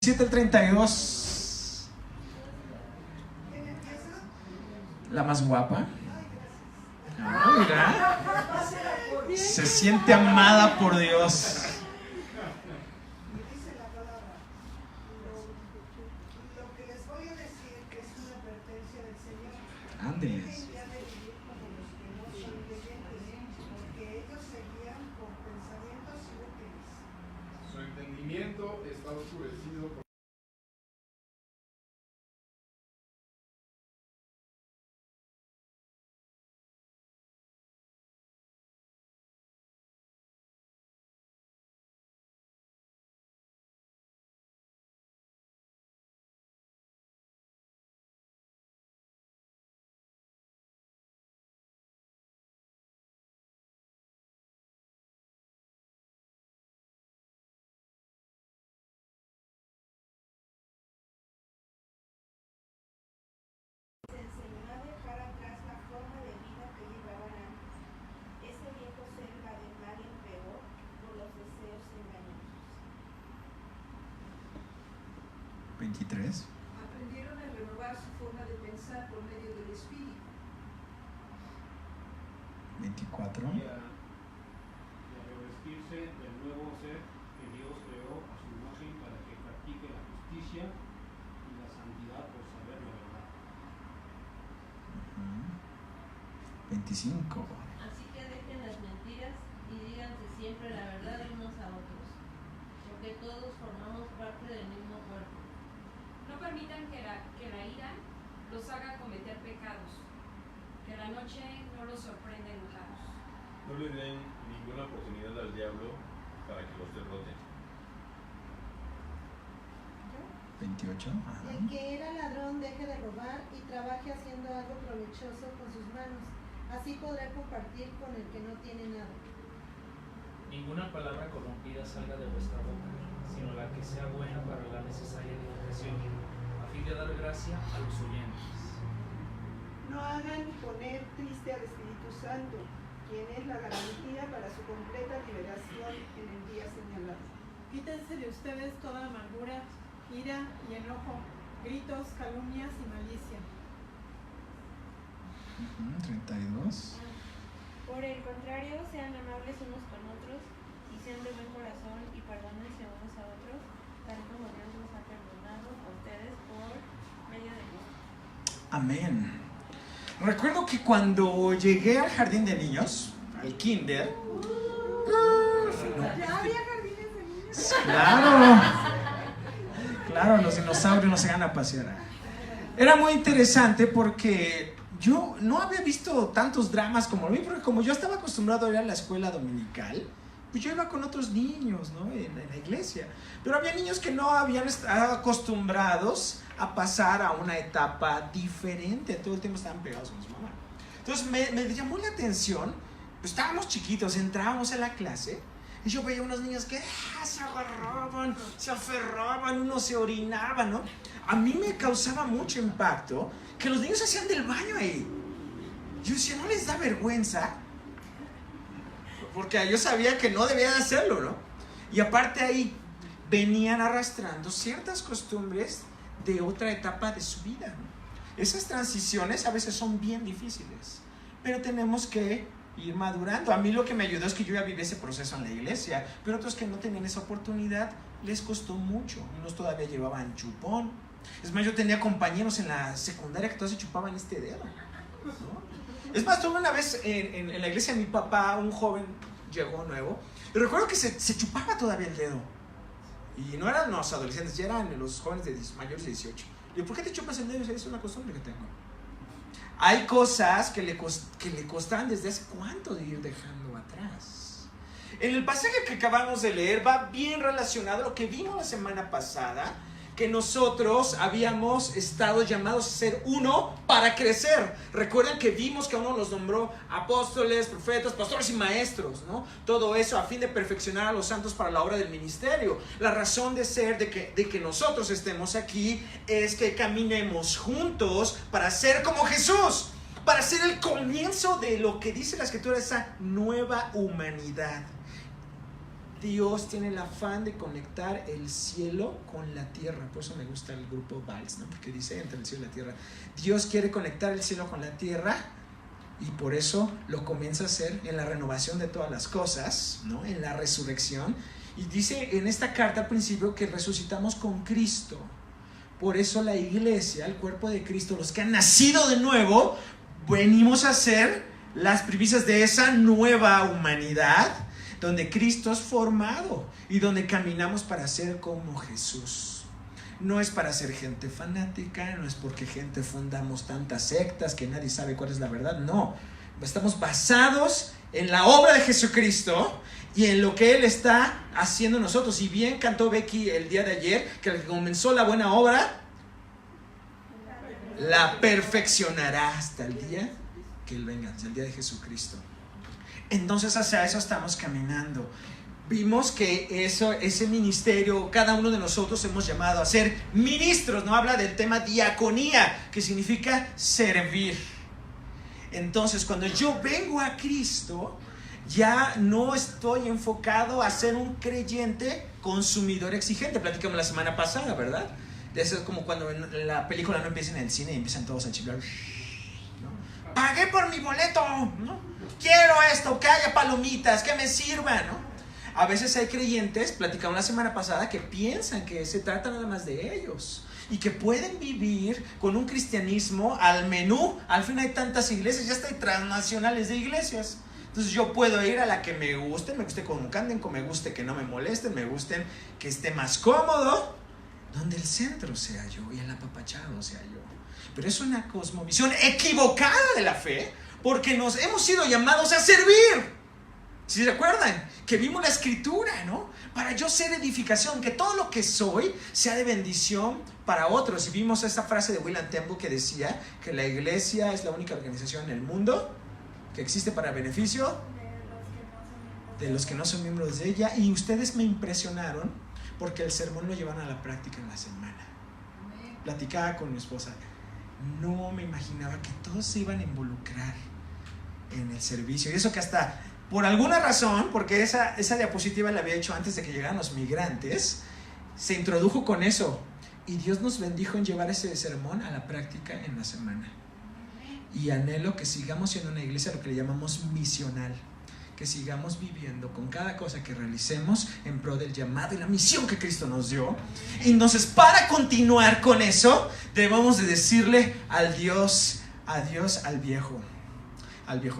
27 al 32. La más guapa. Ah, mira. Se siente amada por Dios. Lo que les voy a decir es una advertencia del Señor. Ándeles. Dejen ya de vivir como los que no son creyentes, porque ellos se guían por pensamientos inútiles. Su entendimiento está oscurecido por Les enseñó a dejar atrás la forma de vida que llevaban antes. Ese viejo ser va de mal en peor por los deseos engañosos. 23. Aprendieron a renovar su forma de pensar por medio del Espíritu. 24. y a revestirse del nuevo ser que Dios creó a su imagen para que practique la justicia y la santidad por saber la verdad. 25. Así que dejen las mentiras y díganse siempre la verdad unos a otros, porque todos formamos parte del mismo cuerpo. No permitan que la ira los haga cometer pecados, que la noche no los sorprenda enojados. No le den ninguna oportunidad al diablo para que los derrote. 28. Ajá. El que era ladrón deje de robar y trabaje haciendo algo provechoso con sus manos. Así podrá compartir con el que no tiene nada. Ninguna palabra corrompida salga de vuestra boca, sino la que sea buena para la necesaria edificación, a fin de dar gracia a los oyentes. No hagan poner triste al Espíritu Santo, quien es la garantía para su completa liberación en el día señalado. Quítense de ustedes toda amargura, ira y enojo, gritos, calumnias y malicia. 32. Por el contrario, sean amables unos con otros y sean de buen corazón y perdónense unos a otros, tal como Dios los ha perdonado a ustedes por medio de Cristo. Amén. Recuerdo que cuando llegué al jardín de niños, al kinder, ¿Ya había jardines de niños? claro, los dinosaurios no se van a pasear. Era muy interesante porque yo no había visto tantos dramas como lo vi, porque como yo estaba acostumbrado a ir a la escuela dominical, pues yo iba con otros niños, ¿no? en la iglesia. Pero había niños que no habían estado acostumbrados a pasar a una etapa diferente. Todo el tiempo estaban pegados con su mamá. Entonces me llamó la atención. Pues estábamos chiquitos, entrábamos a la clase y yo veía unos niños que se agarraban, se aferraban, unos se orinaban, ¿no? A mí me causaba mucho impacto que los niños hacían del baño ahí. Yo decía, ¿no les da vergüenza? Porque yo sabía que no debían hacerlo, ¿no? Y aparte ahí venían arrastrando ciertas costumbres de otra etapa de su vida, ¿no? Esas transiciones a veces son bien difíciles, pero tenemos que ir madurando. A mí lo que me ayudó es que yo ya viví ese proceso en la iglesia, pero otros que no tenían esa oportunidad les costó mucho. Unos todavía llevaban chupón. Es más, yo tenía compañeros en la secundaria que todos se chupaban este dedo, ¿no? Es más, tuve una vez en la iglesia de mi papá, un joven llegó nuevo, y recuerdo que se chupaba todavía el dedo. Y no eran los adolescentes, ya eran los jóvenes de mayores de 18. Le digo, ¿por qué te chupas el dedo? Es una costumbre que tengo. Hay cosas que le costaban desde hace cuánto de ir dejando atrás. En el pasaje que acabamos de leer va bien relacionado a lo que vimos la semana pasada, que nosotros habíamos estado llamados a ser uno para crecer. Recuerden que vimos que uno los nombró apóstoles, profetas, pastores y maestros, ¿no? Todo eso a fin de perfeccionar a los santos para la obra del ministerio. La razón de ser de que nosotros estemos aquí es que caminemos juntos para ser como Jesús, para ser el comienzo de lo que dice la Escritura, esa nueva humanidad. Dios tiene el afán de conectar el cielo con la tierra. Por eso me gusta el grupo Vals, ¿no? Porque dice entre el cielo y la tierra. Dios quiere conectar el cielo con la tierra y por eso lo comienza a hacer en la renovación de todas las cosas, ¿no? En la resurrección. Y dice en esta carta al principio que resucitamos con Cristo. Por eso la iglesia, el cuerpo de Cristo, los que han nacido de nuevo, venimos a ser las primicias de esa nueva humanidad donde Cristo es formado y donde caminamos para ser como Jesús. No es para ser gente fanática, no es porque gente fundamos tantas sectas que nadie sabe cuál es la verdad, no. Estamos basados en la obra de Jesucristo y en lo que Él está haciendo en nosotros. Y bien cantó Becky el día de ayer, que el que comenzó la buena obra la perfeccionará hasta el día que Él venga, hasta el día de Jesucristo. Entonces hacia eso estamos caminando. Vimos que ese ministerio, cada uno de nosotros hemos llamado a ser ministros, ¿no? Habla del tema diaconía, que significa servir. Entonces, cuando yo vengo a Cristo, ya no estoy enfocado a ser un creyente consumidor exigente. Platicamos la semana pasada, ¿verdad? Eso es como cuando en la película no empieza en el cine y empiezan todos a chiflar, ¿no? Pagué por mi boleto, ¿no? Quiero esto, que haya palomitas, que me sirvan, ¿no? A veces hay creyentes, platicamos la semana pasada, que piensan que se trata nada más de ellos y que pueden vivir con un cristianismo al menú. Al fin hay tantas iglesias, ya está, hay transnacionales de iglesias. Entonces yo puedo ir a la que me guste como canten, me guste que no me molesten, me gusten que esté más cómodo, donde el centro sea yo y el apapachado sea yo. Pero es una cosmovisión equivocada de la fe, porque nos hemos sido llamados a servir. Si se acuerdan, que vimos la escritura, ¿no? Para yo ser edificación, que todo lo que soy sea de bendición para otros. Y vimos esta frase de William Temple que decía que la iglesia es la única organización en el mundo que existe para beneficio de los que no son miembros de ella. Y ustedes me impresionaron porque el sermón lo llevan a la práctica en la semana. Platicaba con mi esposa, no me imaginaba que todos se iban a involucrar en el servicio. Y eso que hasta por alguna razón, porque esa diapositiva la había hecho antes de que llegaran los migrantes, se introdujo con eso. Y Dios nos bendijo en llevar ese sermón a la práctica en la semana. Y anhelo que sigamos siendo una iglesia, lo que le llamamos misional. Que sigamos viviendo con cada cosa que realicemos en pro del llamado y la misión que Cristo nos dio. Y entonces, para continuar con eso, debemos de decirle adiós al viejo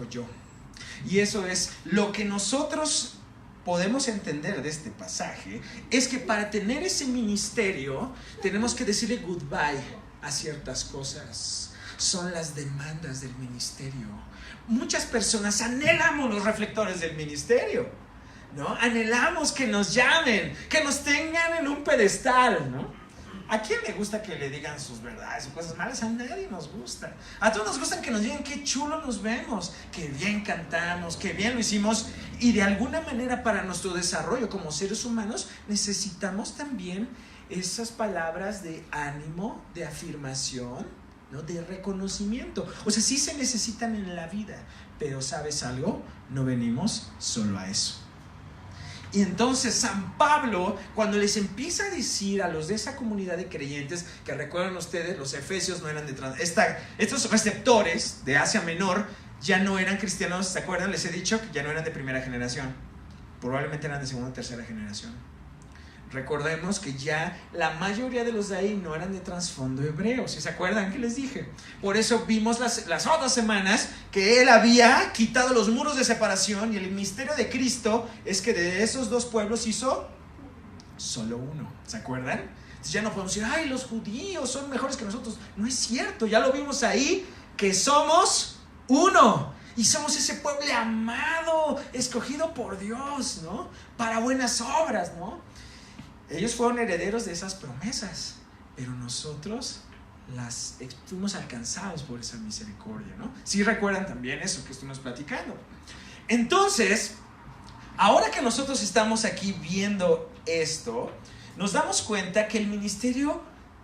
yo. Y eso es lo que nosotros podemos entender de este pasaje, es que para tener ese ministerio tenemos que decirle goodbye a ciertas cosas. Son las demandas del ministerio. Muchas personas anhelamos los reflectores del ministerio, ¿no? Anhelamos que nos llamen, que nos tengan en un pedestal, ¿no? ¿A quién le gusta que le digan sus verdades o cosas malas? A nadie nos gusta. A todos nos gustan que nos digan qué chulo nos vemos, qué bien cantamos, qué bien lo hicimos. Y de alguna manera para nuestro desarrollo como seres humanos necesitamos también esas palabras de ánimo, de afirmación, ¿no? De reconocimiento. O sea, sí se necesitan en la vida, pero ¿sabes algo? No venimos solo a eso. Y entonces San Pablo, cuando les empieza a decir a los de esa comunidad de creyentes, que recuerdan ustedes, los efesios no eran de estos receptores de Asia Menor ya no eran cristianos, ¿se acuerdan? Les he dicho que ya no eran de primera generación, probablemente eran de segunda o tercera generación. Recordemos que ya la mayoría de los de ahí no eran de trasfondo hebreo, ¿sí se acuerdan que les dije? Por eso vimos las otras semanas que él había quitado los muros de separación y el misterio de Cristo es que de esos dos pueblos hizo solo uno, ¿se acuerdan? Entonces ya no podemos decir, ay, los judíos son mejores que nosotros. No es cierto, ya lo vimos ahí, que somos uno. Y somos ese pueblo amado, escogido por Dios, ¿no? Para buenas obras, ¿no? Ellos fueron herederos de esas promesas, pero nosotros fuimos alcanzados por esa misericordia, ¿no? Sí recuerdan también eso que estuvimos platicando. Entonces, ahora que nosotros estamos aquí viendo esto, nos damos cuenta que el ministerio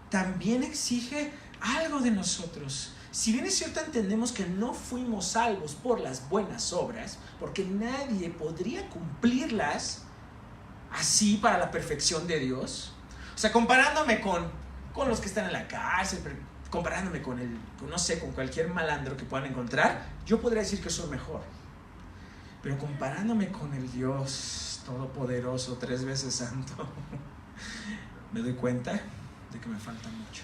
también exige algo de nosotros. Si bien es cierto, entendemos que no fuimos salvos por las buenas obras, porque nadie podría cumplirlas así para la perfección de Dios? O sea, comparándome con los que están en la cárcel, comparándome con no sé, con cualquier malandro que puedan encontrar, yo podría decir que soy mejor. Pero comparándome con el Dios Todopoderoso, 3 veces santo, me doy cuenta de que me falta mucho.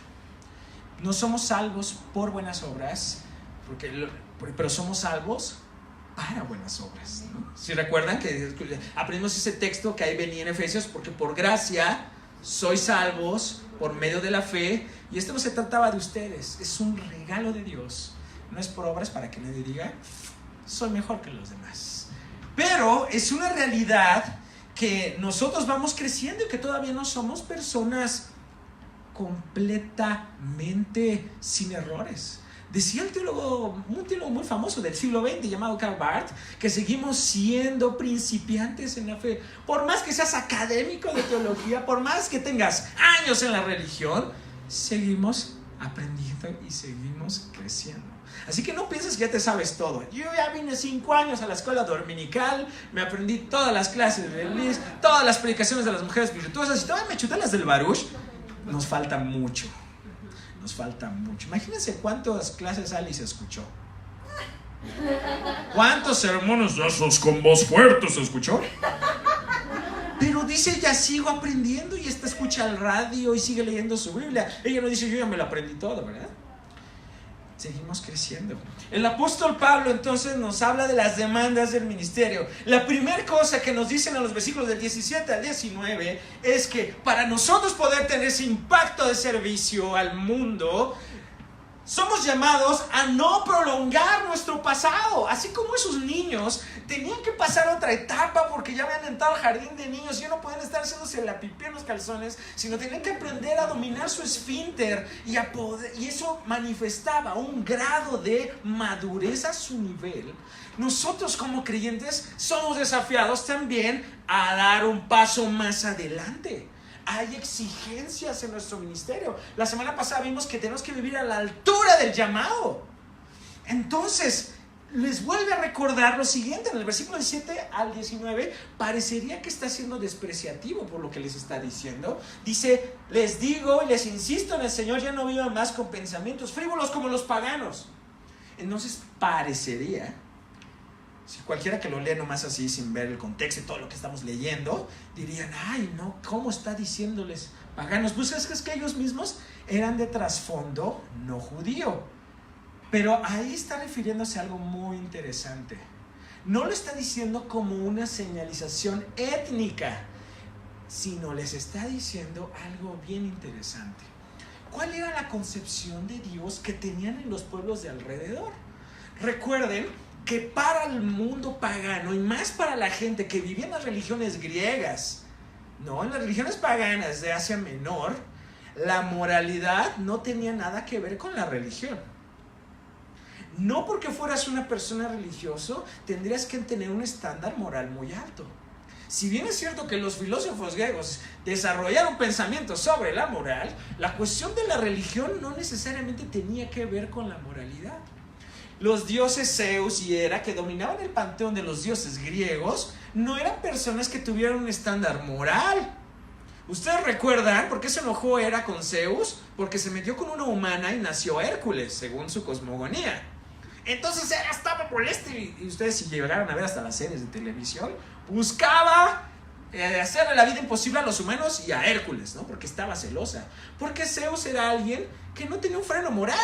No somos salvos por buenas obras, pero somos salvos para buenas obras, ¿no? Si recuerdan que aprendimos ese texto que ahí venía en Efesios, porque por gracia sois salvos por medio de la fe, y esto no se trataba de ustedes, es un regalo de Dios, no es por obras para que nadie diga soy mejor que los demás. Pero es una realidad que nosotros vamos creciendo y que todavía no somos personas completamente sin errores. Decía un teólogo muy famoso del siglo XX llamado Karl Barth, que seguimos siendo principiantes en la fe. Por más que seas académico de teología, por más que tengas años en la religión, seguimos aprendiendo y seguimos creciendo. Así que no pienses que ya te sabes todo. Yo ya vine 5 años a la escuela dominical, me aprendí todas las clases de Liz, todas las predicaciones de las mujeres virtuosas y todavía me chuté las del Baruch. Nos falta mucho. Nos falta mucho. Imagínense cuántas clases Alice escuchó. ¿Cuántos sermones de esos con voz fuerte se escuchó? Pero dice, ya sigo aprendiendo, y esta escucha el radio y sigue leyendo su Biblia. Ella no dice, yo ya me lo aprendí todo, ¿verdad? Seguimos creciendo. El apóstol Pablo entonces nos habla de las demandas del ministerio. La primera cosa que nos dicen en los versículos del 17 al 19 es que para nosotros poder tener ese impacto de servicio al mundo, somos llamados a no prolongar nuestro pasado. Así como esos niños tenían que pasar otra etapa porque ya habían entrado al jardín de niños y ya no podían estar haciéndose la pipí en los calzones, sino tenían que aprender a dominar su esfínter y eso manifestaba un grado de madurez a su nivel. Nosotros como creyentes somos desafiados también a dar un paso más adelante. Hay exigencias en nuestro ministerio. La semana pasada vimos que tenemos que vivir a la altura del llamado. Entonces, les vuelve a recordar lo siguiente. En el versículo 17 al 19, parecería que está siendo despreciativo por lo que les está diciendo. Dice, les digo y les insisto en el Señor, ya no vivan más con pensamientos frívolos como los paganos. Entonces, parecería, si cualquiera que lo lea nomás así sin ver el contexto y todo lo que estamos leyendo, dirían, ay no, ¿cómo está diciéndoles paganos? Pues es que ellos mismos eran de trasfondo no judío. Pero ahí está refiriéndose a algo muy interesante. No lo está diciendo como una señalización étnica, sino les está diciendo algo bien interesante. ¿Cuál era la concepción de Dios que tenían en los pueblos de alrededor? Recuerden que para el mundo pagano y más para la gente que vivía en las religiones griegas, no, en las religiones paganas de Asia Menor, la moralidad no tenía nada que ver con la religión. No porque fueras una persona religiosa tendrías que tener un estándar moral muy alto. Si bien es cierto que los filósofos griegos desarrollaron pensamientos sobre la moral, la cuestión de la religión no necesariamente tenía que ver con la moralidad. Los dioses Zeus y Hera, que dominaban el panteón de los dioses griegos, no eran personas que tuvieran un estándar moral. Ustedes recuerdan por qué se enojó Hera con Zeus, porque se metió con una humana y nació Hércules, según su cosmogonía. Entonces Hera estaba molesta y ustedes, si llegaron a ver hasta las series de televisión, buscaba hacerle la vida imposible a los humanos y a Hércules, ¿no? Porque estaba celosa. Porque Zeus era alguien que no tenía un freno moral.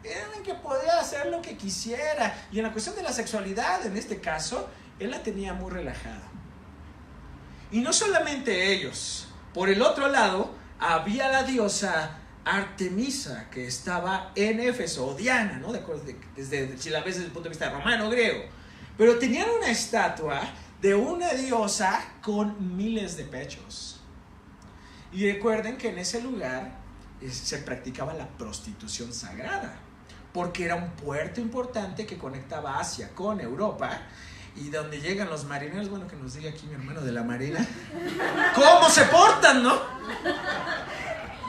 Era alguien que podía hacer lo que quisiera. Y en la cuestión de la sexualidad, en este caso, él la tenía muy relajada. Y no solamente ellos. Por el otro lado, había la diosa Artemisa, que estaba en Éfeso, o Diana, ¿no? Si la ves desde el punto de vista romano, griego. Pero tenían una estatua de una diosa con miles de pechos. Y recuerden que en ese lugar se practicaba la prostitución sagrada, porque era un puerto importante que conectaba Asia con Europa, y donde llegan los marineros, bueno, que nos diga aquí mi hermano de la marina, ¿cómo se portan, no?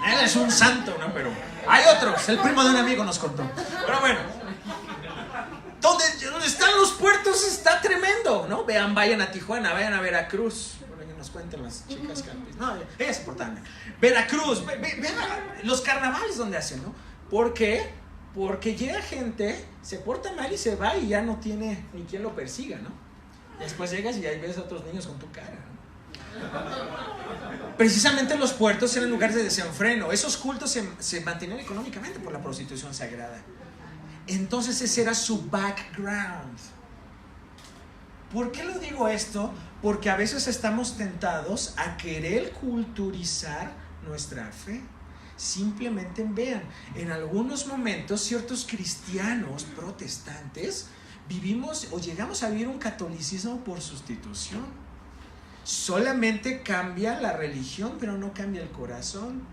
Él es un santo, ¿no? Pero hay otros, el primo de un amigo nos contó. Pero bueno, donde están los puertos está tremendo, ¿no? Vayan a Tijuana, vayan a Veracruz. Bueno, yo no nos cuenten las chicas campis. No, ellas se portan bien. Veracruz, vean los carnavales donde hacen, ¿no? ¿Por qué? Porque llega gente, se porta mal y se va y ya no tiene ni quien lo persiga, ¿no? Después llegas y ahí ves a otros niños con tu cara, ¿no? Precisamente los puertos eran lugares de desenfreno. Esos cultos se mantenían económicamente por la prostitución sagrada. Entonces ese era su background. ¿Por qué lo digo esto? Porque a veces estamos tentados a querer culturizar nuestra fe. Simplemente vean, en algunos momentos ciertos cristianos protestantes vivimos o llegamos a vivir un catolicismo por sustitución. Solamente cambia la religión, pero no cambia el corazón.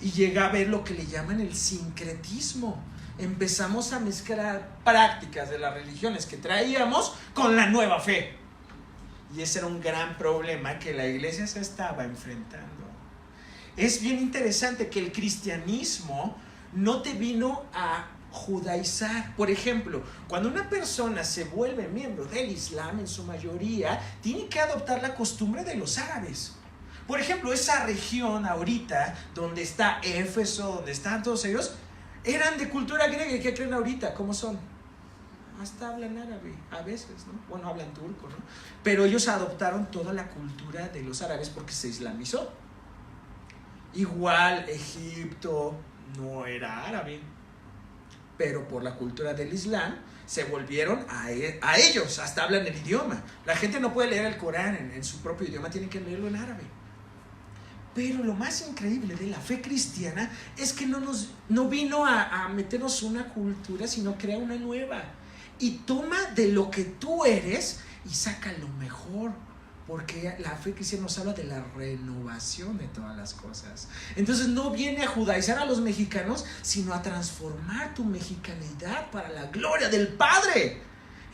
Y llega a ver lo que le llaman el sincretismo. Empezamos a mezclar prácticas de las religiones que traíamos con la nueva fe. Y ese era un gran problema que la iglesia se estaba enfrentando. Es bien interesante que el cristianismo no te vino a judaizar. Por ejemplo, cuando una persona se vuelve miembro del Islam, en su mayoría, tiene que adoptar la costumbre de los árabes. Por ejemplo, esa región ahorita, donde está Éfeso, donde están todos ellos, eran de cultura griega. ¿Y qué creen ahorita? ¿Cómo son? Hasta hablan árabe, a veces, ¿no? Bueno, hablan turco, ¿no? Pero ellos adoptaron toda la cultura de los árabes porque se islamizó. Igual Egipto no era árabe, pero por la cultura del Islam se volvieron a ellos, hasta hablan el idioma. La gente no puede leer el Corán en su propio idioma, tienen que leerlo en árabe. Pero lo más increíble de la fe cristiana es que no vino a meternos una cultura, sino crea una nueva. Y toma de lo que tú eres y saca lo mejor. Porque la fe cristiana nos habla de la renovación de todas las cosas. Entonces no viene a judaizar a los mexicanos, sino a transformar tu mexicanidad para la gloria del Padre.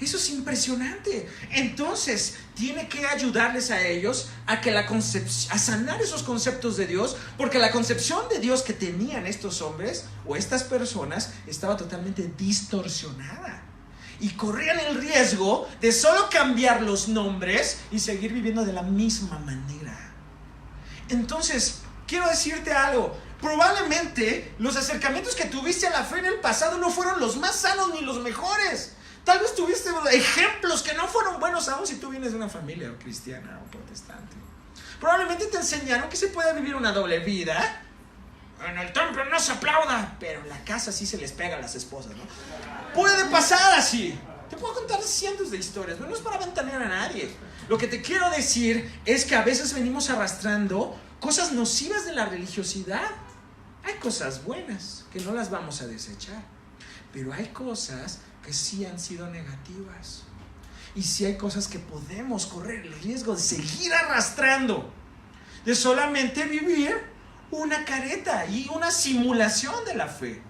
Eso es impresionante. Entonces tiene que ayudarles a ellos a que a sanar esos conceptos de Dios, porque la concepción de Dios que tenían estos hombres o estas personas estaba totalmente distorsionada. Y corrían el riesgo de solo cambiar los nombres y seguir viviendo de la misma manera. Entonces, quiero decirte algo. Probablemente los acercamientos que tuviste a la fe en el pasado no fueron los más sanos ni los mejores. Tal vez tuviste ejemplos que no fueron buenos, aún si tú vienes de una familia cristiana o protestante. Probablemente te enseñaron que se puede vivir una doble vida. En el templo no se aplauda, pero en la casa sí se les pega a las esposas, ¿no? Puede pasar así. Te puedo contar cientos de historias, pero no es para ventanear a nadie. Lo que te quiero decir es que a veces venimos arrastrando cosas nocivas de la religiosidad. Hay cosas buenas que no las vamos a desechar, pero hay cosas que sí han sido negativas. Y sí hay cosas que podemos correr el riesgo de seguir arrastrando, de solamente vivir una careta y una simulación de la fe.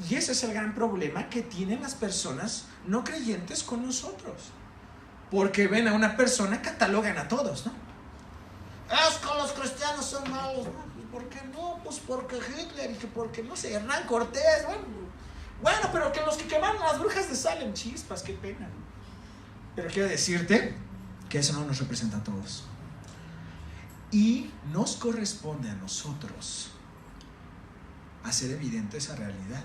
Y ese es el gran problema que tienen las personas no creyentes con nosotros, porque ven a una persona, catalogan a todos, ¿no? Es que los cristianos son malos, ¿no? ¿Por qué no? Pues porque Hitler y que porque no sé, Hernán Cortés, bueno, pero que los que quemaron las brujas de Salem, chispas, qué pena, ¿no? Pero quiero decirte que eso no nos representa a todos. Y nos corresponde a nosotros hacer evidente esa realidad.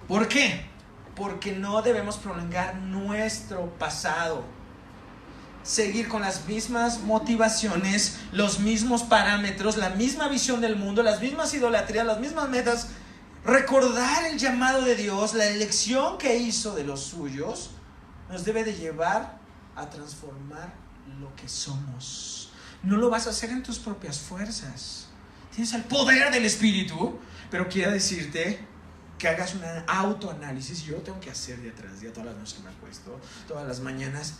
¿Por qué? Porque no debemos prolongar nuestro pasado, seguir con las mismas motivaciones, los mismos parámetros, la misma visión del mundo, las mismas idolatrías, las mismas metas. Recordar el llamado de Dios, la elección que hizo de los suyos, nos debe de llevar a transformar lo que somos. No lo vas a hacer en tus propias fuerzas. Tienes el poder del Espíritu, pero quiero decirte que hagas un autoanálisis. Yo lo tengo que hacer día tras día, todas las noches me acuesto, todas las mañanas.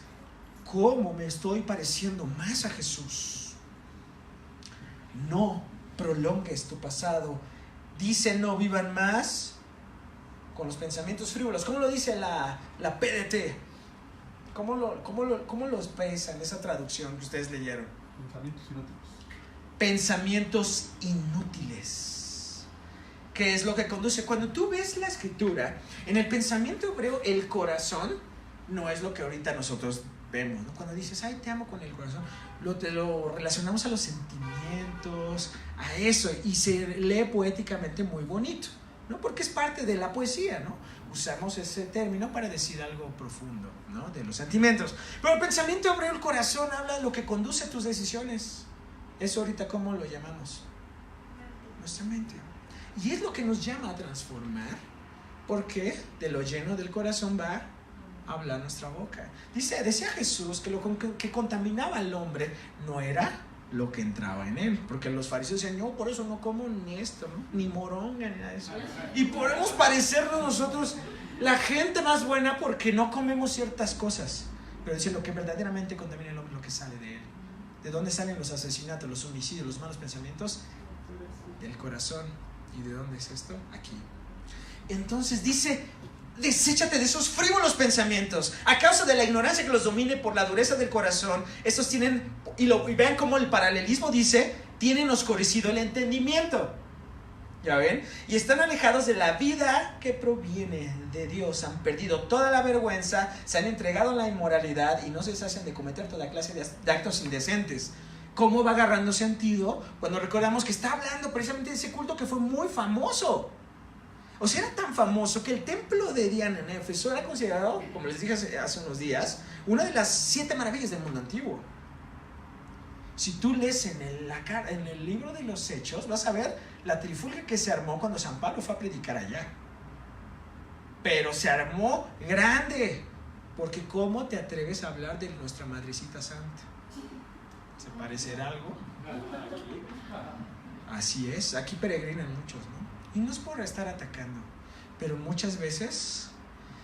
¿Cómo me estoy pareciendo más a Jesús? No prolongues tu pasado. Dice: no vivan más con los pensamientos frívolos. ¿Cómo lo dice la PDT? ¿Cómo los pesan esa traducción que ustedes leyeron? Pensamientos inútiles. ¿Qué es lo que conduce? Cuando tú ves la escritura, en el pensamiento hebreo, el corazón no es lo que ahorita nosotros vemos, ¿no? Cuando dices, ay, te amo con el corazón, te lo relacionamos a los sentimientos, a eso, y se lee poéticamente muy bonito, ¿no? Porque es parte de la poesía, ¿no? Usamos ese término para decir algo profundo, ¿no? De los sentimientos. Pero el pensamiento abre el corazón, habla de lo que conduce a tus decisiones. Eso ahorita, ¿cómo lo llamamos? Nuestra mente. Y es lo que nos llama a transformar, porque de lo lleno del corazón va a hablar nuestra boca. Decía Jesús que lo que contaminaba al hombre no era lo que entraba en él, porque los fariseos decían, no, por eso no como ni esto, ¿no? Ni moronga, ni nada de eso. Y podemos parecernos nosotros la gente más buena porque no comemos ciertas cosas, pero dice lo que verdaderamente contamina al hombre, lo que sale de él. ¿De dónde salen los asesinatos, los homicidios, los malos pensamientos? Del corazón. ¿Y de dónde es esto? Aquí. Entonces dice, deséchate de esos frívolos pensamientos. A causa de la ignorancia que los domine por la dureza del corazón, estos tienen, y vean cómo el paralelismo dice, tienen oscurecido el entendimiento. ¿Ya ven? Y están alejados de la vida que proviene de Dios. Han perdido toda la vergüenza, se han entregado a la inmoralidad y no se deshacen de cometer toda clase de actos indecentes. ¿Cómo va agarrando sentido cuando recordamos que está hablando precisamente de ese culto que fue muy famoso? O sea, era tan famoso que el templo de Diana en Éfeso era considerado, como les dije hace unos días, una de las 7 maravillas del mundo antiguo. Si tú lees en el libro de los Hechos, vas a ver la trifulca que se armó cuando San Pablo fue a predicar allá. Pero se armó grande, porque ¿cómo te atreves a hablar de nuestra Madrecita Santa? ¿Se parecerá algo? Así es, aquí peregrinan muchos, ¿no? Y no es por estar atacando, pero muchas veces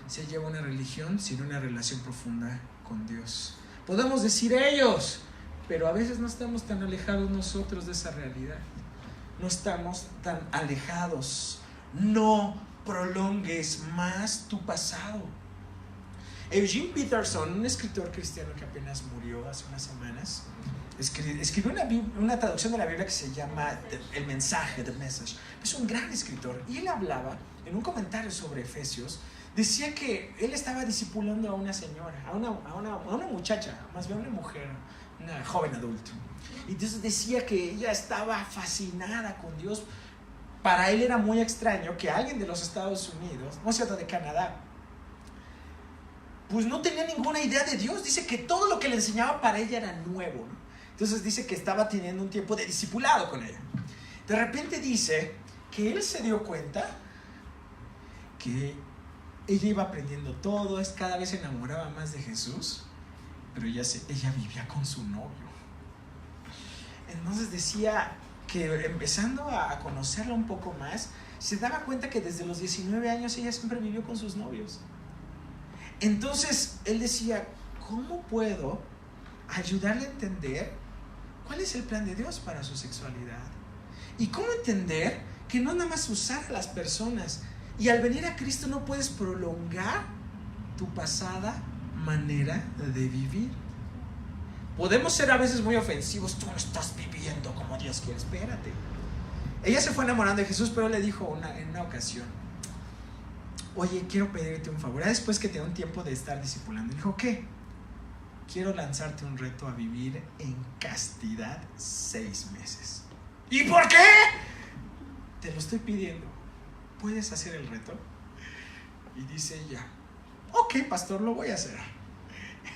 se lleva una religión sin una relación profunda con Dios. Podemos decir ellos, pero a veces no estamos tan alejados nosotros de esa realidad. No estamos tan alejados. No prolongues más tu pasado. Eugene Peterson, un escritor cristiano que apenas murió hace unas semanas, escribió una traducción de la Biblia que se llama El Mensaje, The Message. Es un gran escritor y él hablaba en un comentario sobre Efesios. Decía que él estaba discipulando a una señora, a una muchacha, más bien una mujer, una joven adulta. Y entonces decía que ella estaba fascinada con Dios. Para él era muy extraño que alguien de los Estados Unidos, no es cierto, de Canadá, pues no tenía ninguna idea de Dios. Dice que todo lo que le enseñaba para ella era nuevo, ¿no? Entonces dice que estaba teniendo un tiempo de discipulado con ella. De repente dice que él se dio cuenta que ella iba aprendiendo todo, cada vez se enamoraba más de Jesús, pero ella vivía con su novio. Entonces decía que empezando a conocerla un poco más, se daba cuenta que desde los 19 años ella siempre vivió con sus novios. Entonces él decía, ¿cómo puedo ayudarle a entender cuál es el plan de Dios para su sexualidad? Y cómo entender que no nada más usar a las personas, y al venir a Cristo no puedes prolongar tu pasada manera de vivir. Podemos ser a veces muy ofensivos, tú no estás viviendo como Dios quiere, espérate. Ella se fue enamorando de Jesús, pero le dijo en una ocasión, oye, quiero pedirte un favor. Después que te da un tiempo de estar discipulando, dijo, ¿qué? Quiero lanzarte un reto a vivir en castidad 6 meses. ¿Y por qué? Te lo estoy pidiendo. ¿Puedes hacer el reto? Y dice ella, ok, pastor, lo voy a hacer.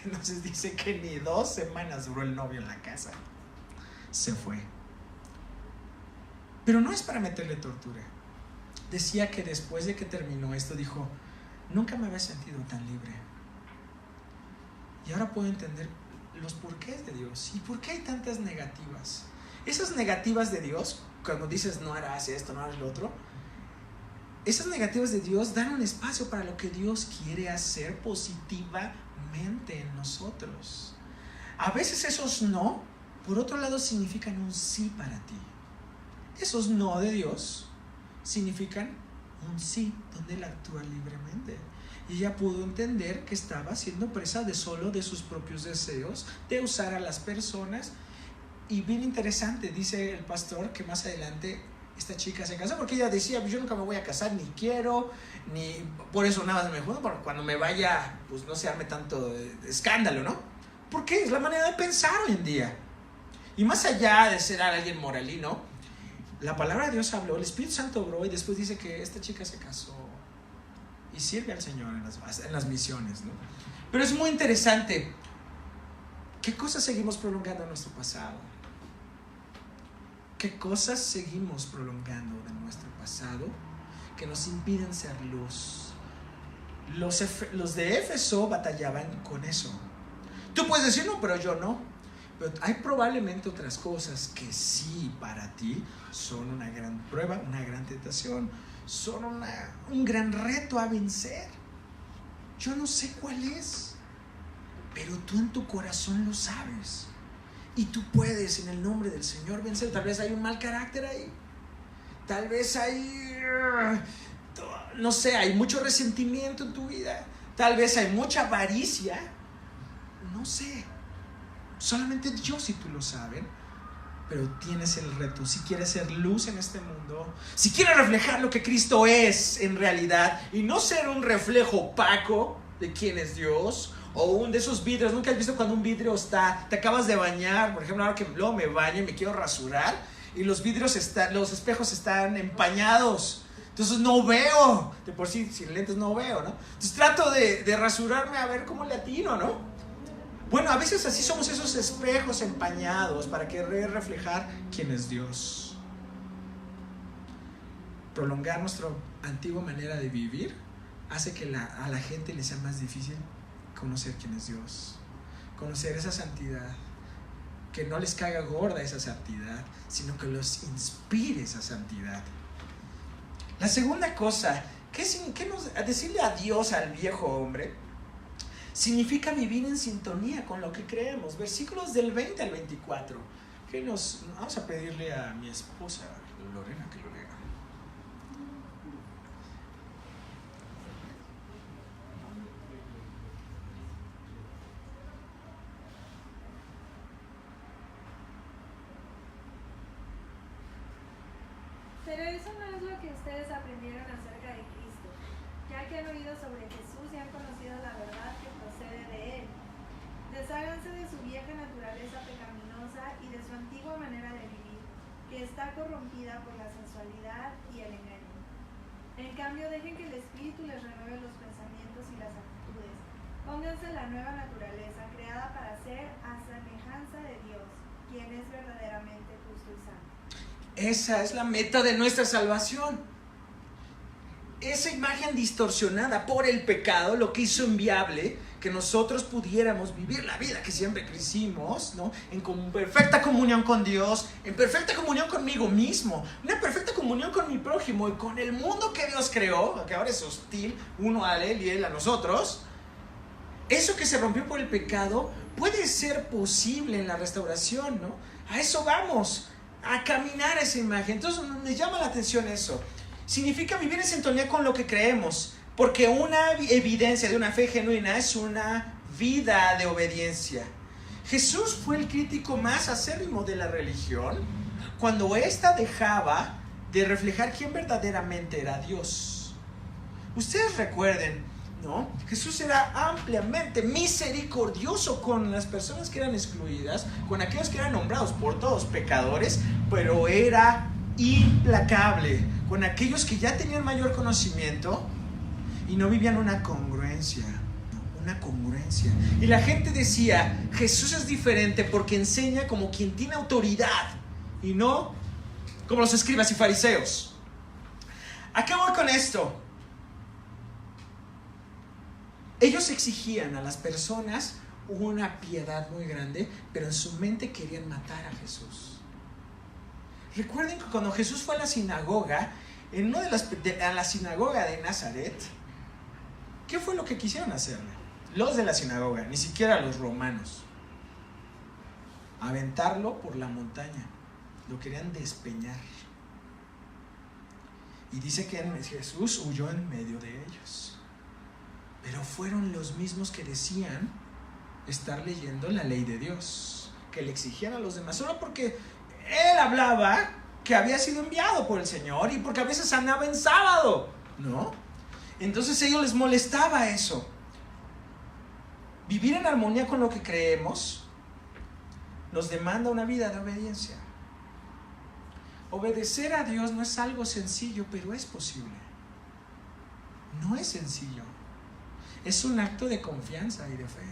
Entonces dice que ni 2 semanas duró el novio en la casa. Se fue. Pero no es para meterle tortura. Decía que después de que terminó esto, dijo, nunca me había sentido tan libre. Y ahora puedo entender los porqués de Dios. ¿Y por qué hay tantas negativas? Esas negativas de Dios, cuando dices no harás esto, no harás lo otro, esas negativas de Dios dan un espacio para lo que Dios quiere hacer positivamente en nosotros. A veces esos no, por otro lado, significan un sí para ti. Esos no de Dios significan un sí, donde Él actúa libremente. Y ella pudo entender que estaba siendo presa de sus propios deseos, de usar a las personas. Y bien interesante, dice el pastor que más adelante esta chica se casó, porque ella decía, yo nunca me voy a casar, ni quiero, ni por eso nada más me junto, porque cuando me vaya, pues no se arme tanto escándalo, ¿no? Porque es la manera de pensar hoy en día. Y más allá de ser alguien moralino, la palabra de Dios habló, el Espíritu Santo obró y después dice que esta chica se casó y sirve al Señor en las misiones, ¿no? Pero es muy interesante. ¿Qué cosas seguimos prolongando en nuestro pasado? ¿Qué cosas seguimos prolongando de nuestro pasado que nos impiden ser luz? Los de Éfeso batallaban con eso. Tú puedes decir, no, pero yo no. Pero hay probablemente otras cosas que sí para ti son una gran prueba, una gran tentación, son un gran reto a vencer. Yo no sé cuál es, pero tú en tu corazón lo sabes. Y tú puedes en el nombre del Señor vencer. Tal vez hay un mal carácter ahí. Tal vez hay, no sé, hay mucho resentimiento en tu vida. Tal vez hay mucha avaricia. No sé. Solamente Dios y tú lo saben. Pero tienes el reto. Si quieres ser luz en este mundo, si quieres reflejar lo que Cristo es en realidad y no ser un reflejo opaco de quién es Dios, o un de esos vidrios. ¿Nunca has visto cuando un vidrio te acabas de bañar? Por ejemplo, ahora que luego me baño y me quiero rasurar y los espejos están empañados, entonces no veo, de por sí sin lentes no veo, ¿no? Entonces trato de rasurarme a ver cómo le atino, ¿no? Bueno, a veces así somos esos espejos empañados para querer reflejar quién es Dios. Prolongar nuestra antigua manera de vivir hace que a la gente le sea más difícil conocer quién es Dios, conocer esa santidad, que no les caiga gorda esa santidad, sino que los inspire esa santidad. La segunda cosa, decirle adiós al viejo hombre, significa vivir en sintonía con lo que creemos. Versículos del 20 al 24. Vamos a pedirle a mi esposa, Lorena, que lo lea. Pero eso no es lo que ustedes aprendieron acerca de Cristo, ya que han oído sobre Jesús y han conocido la verdad que procede de Él. Desháganse de su vieja naturaleza pecaminosa y de su antigua manera de vivir, que está corrompida por la sensualidad y el engaño. En cambio, dejen que el Espíritu les renueve los pensamientos y las actitudes. Pónganse la nueva naturaleza, creada para ser a semejanza de Dios, quien es verdaderamente justo y santo. Esa es la meta de nuestra salvación. Esa imagen distorsionada por el pecado lo que hizo inviable que nosotros pudiéramos vivir la vida que siempre quisimos, ¿no? En perfecta comunión con Dios, en perfecta comunión conmigo mismo, una perfecta comunión con mi prójimo y con el mundo que Dios creó, que ahora es hostil, uno a Él y Él a nosotros. Eso que se rompió por el pecado puede ser posible en la restauración, ¿no? A eso vamos, a caminar esa imagen. Entonces me llama la atención eso. Significa vivir en sintonía con lo que creemos, porque una evidencia de una fe genuina es una vida de obediencia. Jesús fue el crítico más acérrimo de la religión cuando ésta dejaba de reflejar quién verdaderamente era Dios. Ustedes recuerden, ¿no? Jesús era ampliamente misericordioso con las personas que eran excluidas, con aquellos que eran nombrados por todos pecadores, pero era implacable con aquellos que ya tenían mayor conocimiento y no vivían una congruencia. Y la gente decía, Jesús es diferente porque enseña como quien tiene autoridad y no como los escribas y fariseos. ¿A qué voy con esto? Ellos exigían a las personas una piedad muy grande, pero en su mente querían matar a Jesús. Recuerden que cuando Jesús fue a la sinagoga, a la sinagoga de Nazaret, ¿qué fue lo que quisieron hacerle? Los de la sinagoga, ni siquiera los romanos. Aventarlo por la montaña. Lo querían despeñar. Y dice que Jesús huyó en medio de ellos. Pero fueron los mismos que decían estar leyendo la ley de Dios, que le exigían a los demás, solo porque él hablaba que había sido enviado por el Señor y porque a veces sanaba en sábado, ¿no? Entonces a ellos les molestaba eso. Vivir en armonía con lo que creemos nos demanda una vida de obediencia. Obedecer a Dios no es algo sencillo, pero es posible. No es sencillo. Es un acto de confianza y de fe.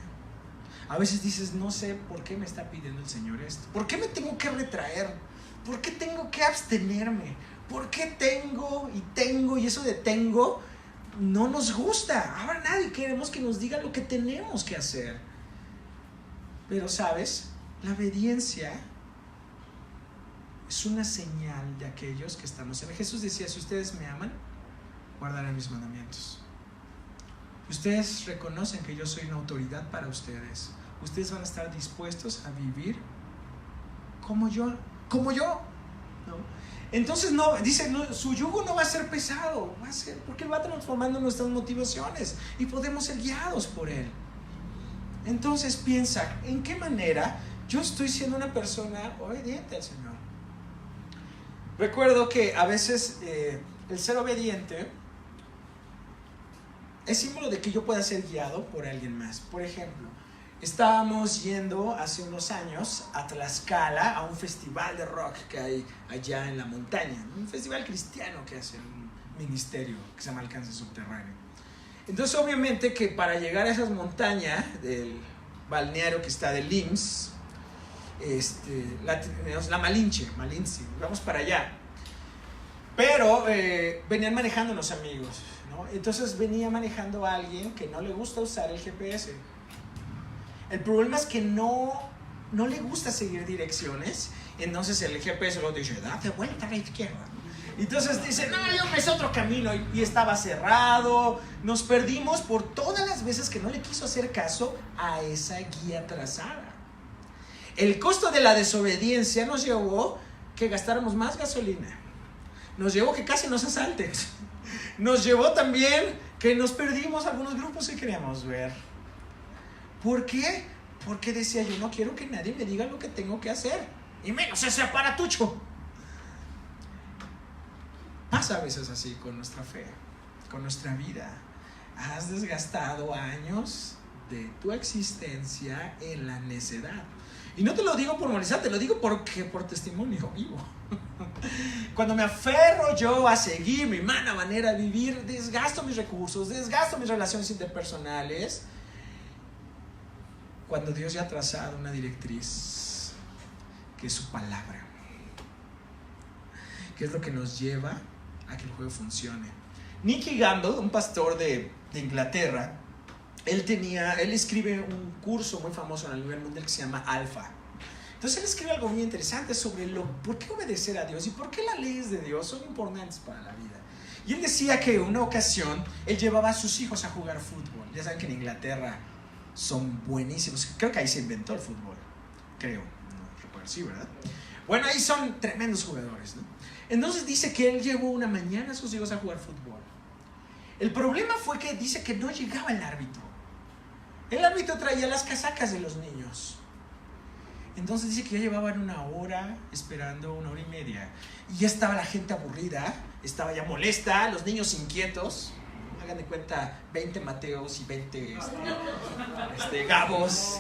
A veces dices, no sé por qué me está pidiendo el Señor esto. ¿Por qué me tengo que retraer? ¿Por qué tengo que abstenerme? ¿Por qué tengo y eso de tengo no nos gusta? Ahora nadie queremos que nos diga lo que tenemos que hacer. Pero ¿sabes? La obediencia es una señal de aquellos que estamos en. Jesús decía, si ustedes me aman, guardarán mis mandamientos. Ustedes reconocen que yo soy una autoridad para ustedes. Ustedes van a estar dispuestos a vivir como yo, ¿no? Entonces dice, su yugo no va a ser pesado, va a ser, porque Él va transformando nuestras motivaciones y podemos ser guiados por Él. Entonces piensa, ¿en qué manera yo estoy siendo una persona obediente al Señor? Recuerdo que a veces el ser obediente es símbolo de que yo pueda ser guiado por alguien más. Por ejemplo, estábamos yendo hace unos años a Tlaxcala a un festival de rock que hay allá en la montaña, un festival cristiano que hace un ministerio que se llama Alcance Subterráneo. Entonces obviamente que para llegar a esas montañas del balneario que está del IMSS, la Malinche, vamos para allá. Pero venían manejando los amigos, ¿no? Entonces venía manejando a alguien que no le gusta usar el GPS. El problema es que no le gusta seguir direcciones. Entonces el GPS lo dice, date vuelta a la izquierda. Entonces dice, no, yo me hice otro camino y estaba cerrado. Nos perdimos por todas las veces que no le quiso hacer caso a esa guía trazada. El costo de la desobediencia nos llevó que gastáramos más gasolina. Nos llevó que casi nos asalten. Nos llevó también que nos perdimos algunos grupos que queríamos ver. ¿Por qué? Porque decía yo, no quiero que nadie me diga lo que tengo que hacer. Y menos ese aparatucho. Pasa a veces así con nuestra fe, con nuestra vida. Has desgastado años de tu existencia en la necedad. Y no te lo digo por molestar, te lo digo porque por testimonio vivo. Cuando me aferro yo a seguir mi mala manera de vivir, desgasto mis recursos, desgasto mis relaciones interpersonales. Cuando Dios ya ha trazado una directriz, que es su palabra, que es lo que nos lleva a que el juego funcione. Nicky Gamble, un pastor de Inglaterra, él escribe un curso muy famoso a nivel mundial que se llama Alpha. Entonces él escribe algo muy interesante sobre por qué obedecer a Dios y por qué las leyes de Dios son importantes para la vida. Y él decía que en una ocasión él llevaba a sus hijos a jugar fútbol. Ya saben que en Inglaterra son buenísimos. Creo que ahí se inventó el fútbol. Creo. No recuerdo, sí, ¿verdad? Bueno, ahí son tremendos jugadores, ¿no? Entonces dice que él llevó una mañana a sus hijos a jugar fútbol. El problema fue que dice que no llegaba el árbitro. El árbitro traía las casacas de los niños. Entonces dice que ya llevaban una hora esperando, 1 hora y media. Y ya estaba la gente aburrida, estaba ya molesta, los niños inquietos. Hagan de cuenta 20 Mateos y 20 Gabos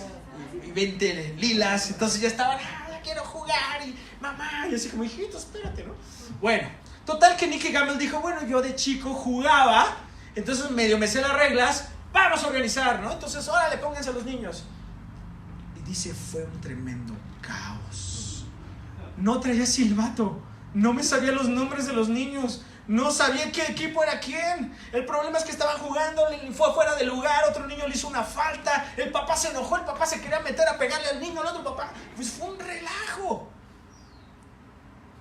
y 20 Lilas. Entonces ya estaban, ya quiero jugar y mamá. Y así como, hijito, espérate, ¿no? Bueno, total que Nicky Gamble dijo, bueno, yo de chico jugaba, entonces medio me sé las reglas, vamos a organizar, ¿no? Entonces, órale, pónganse a los niños. Y dice, fue un tremendo caos. No traía silbato, no me sabía los nombres de los niños, no sabía qué equipo era quién. El problema es que estaban jugando, fue fuera de lugar, otro niño le hizo una falta, el papá se enojó, el papá se quería meter a pegarle al niño, el otro papá, pues fue un relajo.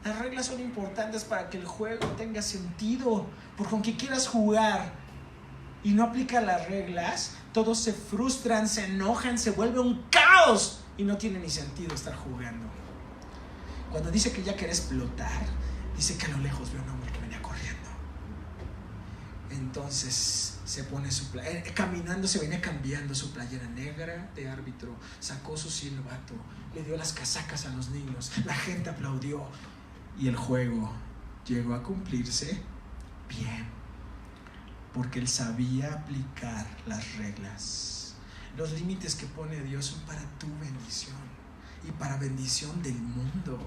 Las reglas son importantes para que el juego tenga sentido, porque aunque quieras jugar y no aplica las reglas, todos se frustran, se enojan, se vuelve un caos y no tiene ni sentido estar jugando. Cuando dice que ya quiere explotar, dice que a lo lejos ve un hombre que venía corriendo. Entonces se pone caminando, se venía cambiando su playera negra de árbitro, sacó su silbato, le dio las casacas a los niños, la gente aplaudió y el juego llegó a cumplirse bien. Porque él sabía aplicar las reglas. Los límites que pone Dios son para tu bendición y para bendición del mundo.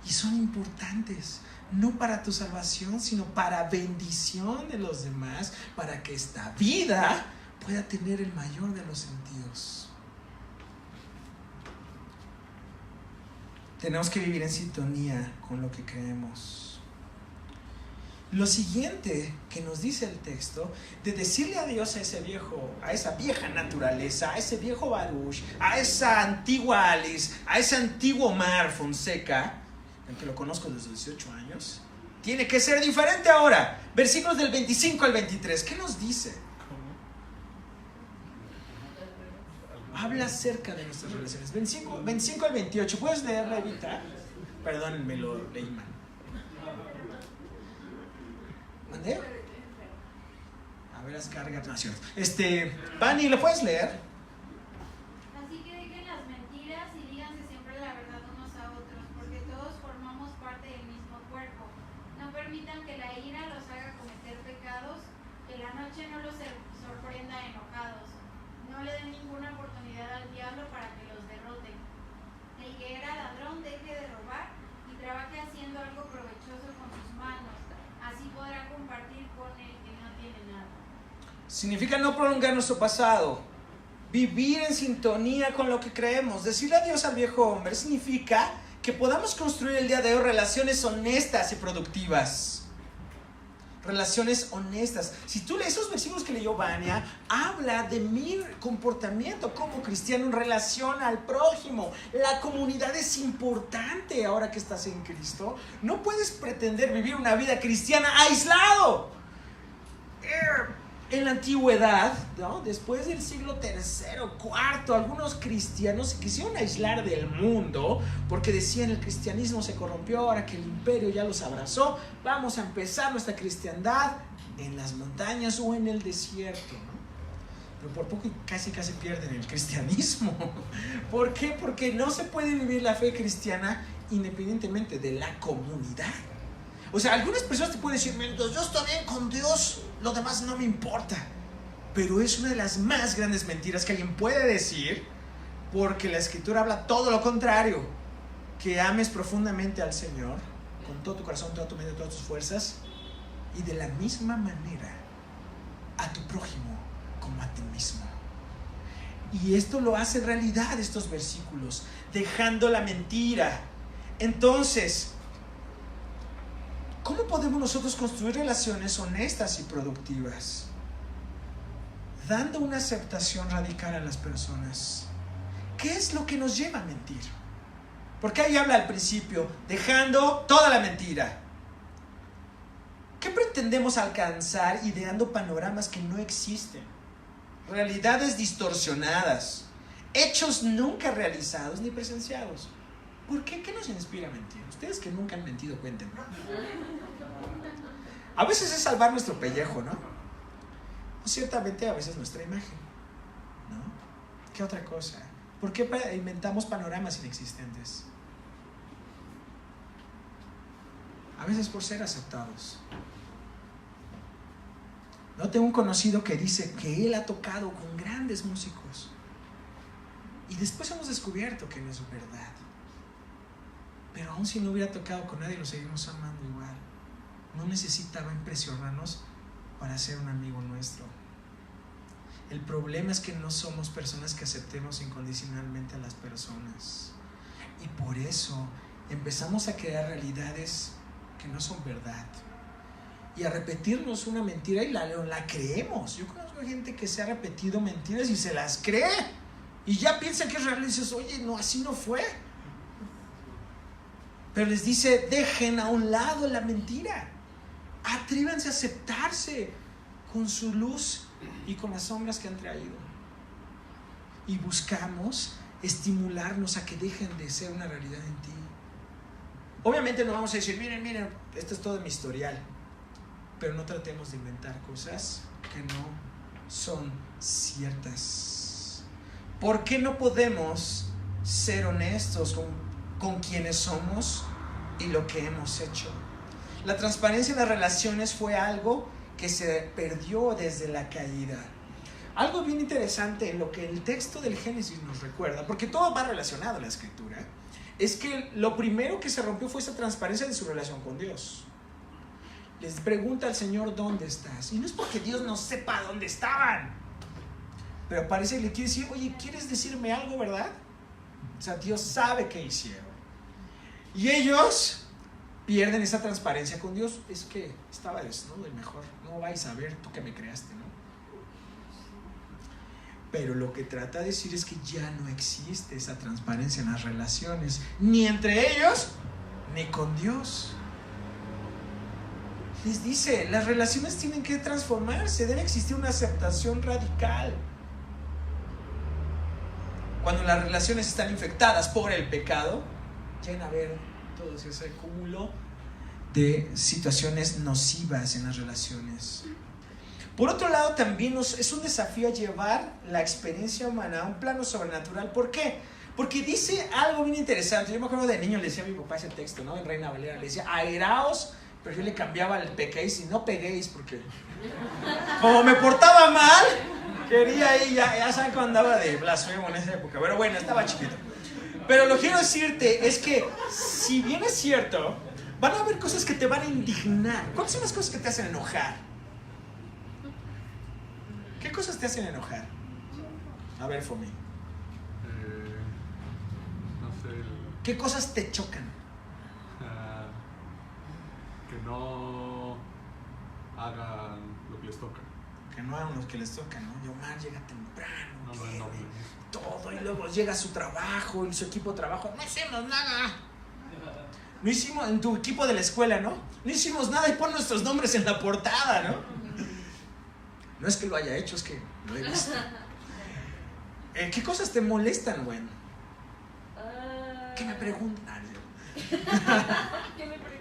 Y son importantes, no para tu salvación, sino para bendición de los demás, para que esta vida pueda tener el mayor de los sentidos. Tenemos que vivir en sintonía con lo que creemos. Lo siguiente que nos dice el texto, de decirle adiós a ese viejo, a esa vieja naturaleza, a ese viejo Baruch, a esa antigua Alice, a ese antiguo Omar Fonseca, el que lo conozco desde los 18 años, tiene que ser diferente ahora. Versículos del 25 al 23, ¿qué nos dice? Habla acerca de nuestras relaciones. 25 al 28, ¿puedes leerla, Evita? Perdónenme, lo leí mal. ¿Mandé? A ver, las cargas. No, cierto. Vani, ¿lo puedes leer? Así que dejen las mentiras y díganse siempre la verdad unos a otros, porque todos formamos parte del mismo cuerpo. No permitan que la ira los haga cometer pecados, que la noche no los sorprenda enojados. No le den ninguna oportunidad al diablo para que los derrote. El que era ladrón deje de robar y trabaje haciendo algo provechoso con sus manos. Así podrá compartir con el que no tiene nada. Significa no prolongar nuestro pasado, vivir en sintonía con lo que creemos. Decirle adiós al viejo hombre significa que podamos construir el día de hoy relaciones honestas y productivas. Relaciones honestas. Si tú lees esos versículos que leyó Vania, habla de mi comportamiento como cristiano en relación al prójimo. La comunidad es importante ahora que estás en Cristo. No puedes pretender vivir una vida cristiana aislado. En la antigüedad, ¿no? Después del siglo III, IV, algunos cristianos se quisieron aislar del mundo porque decían el cristianismo se corrompió, ahora que el imperio ya los abrazó, vamos a empezar nuestra cristiandad en las montañas o en el desierto, ¿no? Pero por poco casi pierden el cristianismo. ¿Por qué? Porque no se puede vivir la fe cristiana independientemente de la comunidad. O sea, algunas personas te pueden decir, mientras yo estoy bien con Dios, lo demás no me importa. Pero es una de las más grandes mentiras que alguien puede decir, porque la Escritura habla todo lo contrario. Que ames profundamente al Señor, con todo tu corazón, toda tu mente, todas tus fuerzas, y de la misma manera a tu prójimo como a ti mismo. Y esto lo hace realidad estos versículos, dejando la mentira. Entonces, ¿cómo podemos nosotros construir relaciones honestas y productivas? Dando una aceptación radical a las personas. ¿Qué es lo que nos lleva a mentir? Porque ahí habla al principio, dejando toda la mentira. ¿Qué pretendemos alcanzar ideando panoramas que no existen? Realidades distorsionadas, hechos nunca realizados ni presenciados. ¿Por qué? ¿Qué nos inspira a mentir? Ustedes que nunca han mentido, cuéntenme. A veces es salvar nuestro pellejo, ¿no? O ciertamente a veces nuestra imagen, ¿no? ¿Qué otra cosa? ¿Por qué inventamos panoramas inexistentes? A veces por ser aceptados. No, tengo un conocido que dice que él ha tocado con grandes músicos y después hemos descubierto que no es verdad. Pero aún si no hubiera tocado con nadie, lo seguimos amando igual. No necesitaba impresionarnos para ser un amigo nuestro. El problema es que no somos personas que aceptemos incondicionalmente a las personas. Y por eso empezamos a crear realidades que no son verdad. Y a repetirnos una mentira y la creemos. Yo conozco gente que se ha repetido mentiras y se las cree. Y ya piensa que es real y dices, oye, no, así no fue. Pero les dice, dejen a un lado la mentira. Atrévanse a aceptarse con su luz y con las sombras que han traído. Y buscamos estimularnos a que dejen de ser una realidad en ti. Obviamente no vamos a decir, miren, esto es todo mi historial. Pero no tratemos de inventar cosas que no son ciertas. ¿Por qué no podemos ser honestos con quienes somos y lo que hemos hecho? La transparencia en las relaciones fue algo que se perdió desde la caída. algo bien interesante en lo que el texto del Génesis nos recuerda, porque todo va relacionado a la escritura, es que lo primero que se rompió fue esa transparencia de su relación con Dios. Les pregunta al Señor, ¿dónde estás? Y no es porque Dios no sepa dónde estaban, pero parece que le quiere decir, oye, ¿quieres decirme algo, verdad? O sea, Dios sabe qué hicieron. Y ellos pierden esa transparencia con Dios. Es que estaba desnudo y mejor no vais a ver, tú que me creaste, ¿no? Pero lo que trata de decir es que ya no existe esa transparencia en las relaciones, ni entre ellos, ni con Dios. Les dice, las relaciones tienen que transformarse, debe existir una aceptación radical. Cuando las relaciones están infectadas por el pecado, llegan a ver todo ese cúmulo de situaciones nocivas en las relaciones. Por otro lado, también es un desafío llevar la experiencia humana a un plano sobrenatural. ¿Por qué? Porque dice algo bien interesante. Yo me acuerdo de niño, le decía a mi papá ese texto, ¿no? En Reina Valera, le decía, airaos, pero yo le cambiaba el pequéis y no peguéis, porque como me portaba mal, quería ir, ya saben cómo andaba de blasfemo en esa época. Pero bueno, estaba chiquito. Pero lo que quiero decirte es que, si bien es cierto, van a haber cosas que te van a indignar. ¿Cuáles son las cosas que te hacen enojar? ¿Qué cosas te hacen enojar? A ver, Fomi. No sé. ¿Qué cosas te chocan? Que no hagan lo que les toca. Que no hagan lo que les toca, ¿no? Y Omar llega temprano, No. todo, y luego llega a su trabajo, y su equipo de trabajo, no hicimos nada. No hicimos, en tu equipo de la escuela, ¿no? No hicimos nada y pon nuestros nombres en la portada, ¿no? No es que lo haya hecho, es que lo he visto. ¿Qué cosas te molestan, güey? ¿Qué me preguntan? ¿Qué me preguntan?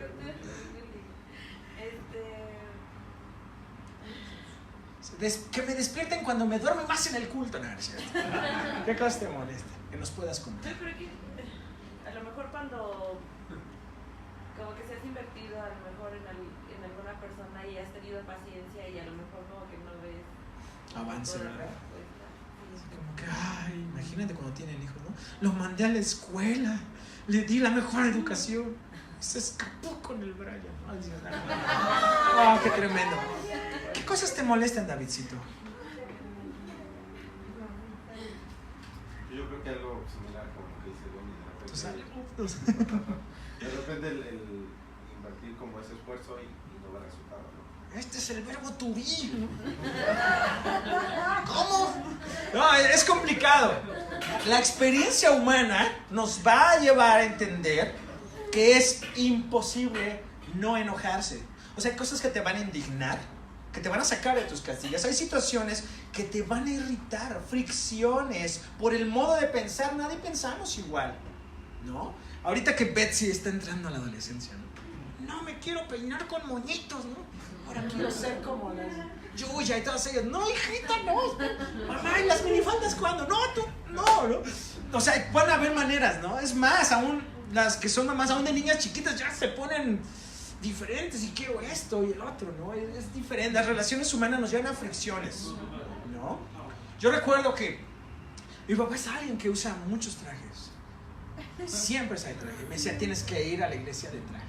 Que me despierten cuando me duerme más en el culto, ¿no? ¿Qué cosas te molestan? Que nos puedas contar. Yo creo que a lo mejor cuando como que se has invertido a lo mejor en alguna persona y has tenido paciencia y a lo mejor como que no ves avance, ¿verdad? Como que, ay, imagínate cuando tienen hijos, ¿no? Lo mandé a la escuela, le di la mejor educación, se escapó con el Brian, ¿no? Oh, qué tremendo. ¿Qué cosas te molestan, Davidcito? Yo creo que algo similar como lo que dice Donnie, de repente el invertir como ese esfuerzo y no ver resultados, ¿no? Este es el verbo to be, ¿no? ¿Cómo? No, es complicado. La experiencia humana nos va a llevar a entender que es imposible no enojarse. O sea, hay cosas que te van a indignar, que te van a sacar de tus casillas. Hay situaciones que te van a irritar, fricciones por el modo de pensar. Nadie pensamos igual, ¿no? Ahorita que Betsy está entrando a la adolescencia, ¿no? No me quiero peinar con moñitos, ¿no? Ahora quiero ser como las Yuya y todas ellas. No, hijita, no. Mamá, ¿y las minifaldas cuándo? No, tú, no. O sea, pueden haber maneras, ¿no? Es más, aún las que son mamás, aún de niñas chiquitas, ya se ponen diferentes y quiero esto y el otro, ¿no? Es diferente. Las relaciones humanas nos llevan a fricciones, ¿no? Yo recuerdo que mi papá es alguien que usa muchos trajes. Siempre trae traje. Me decía, tienes que ir a la iglesia de traje.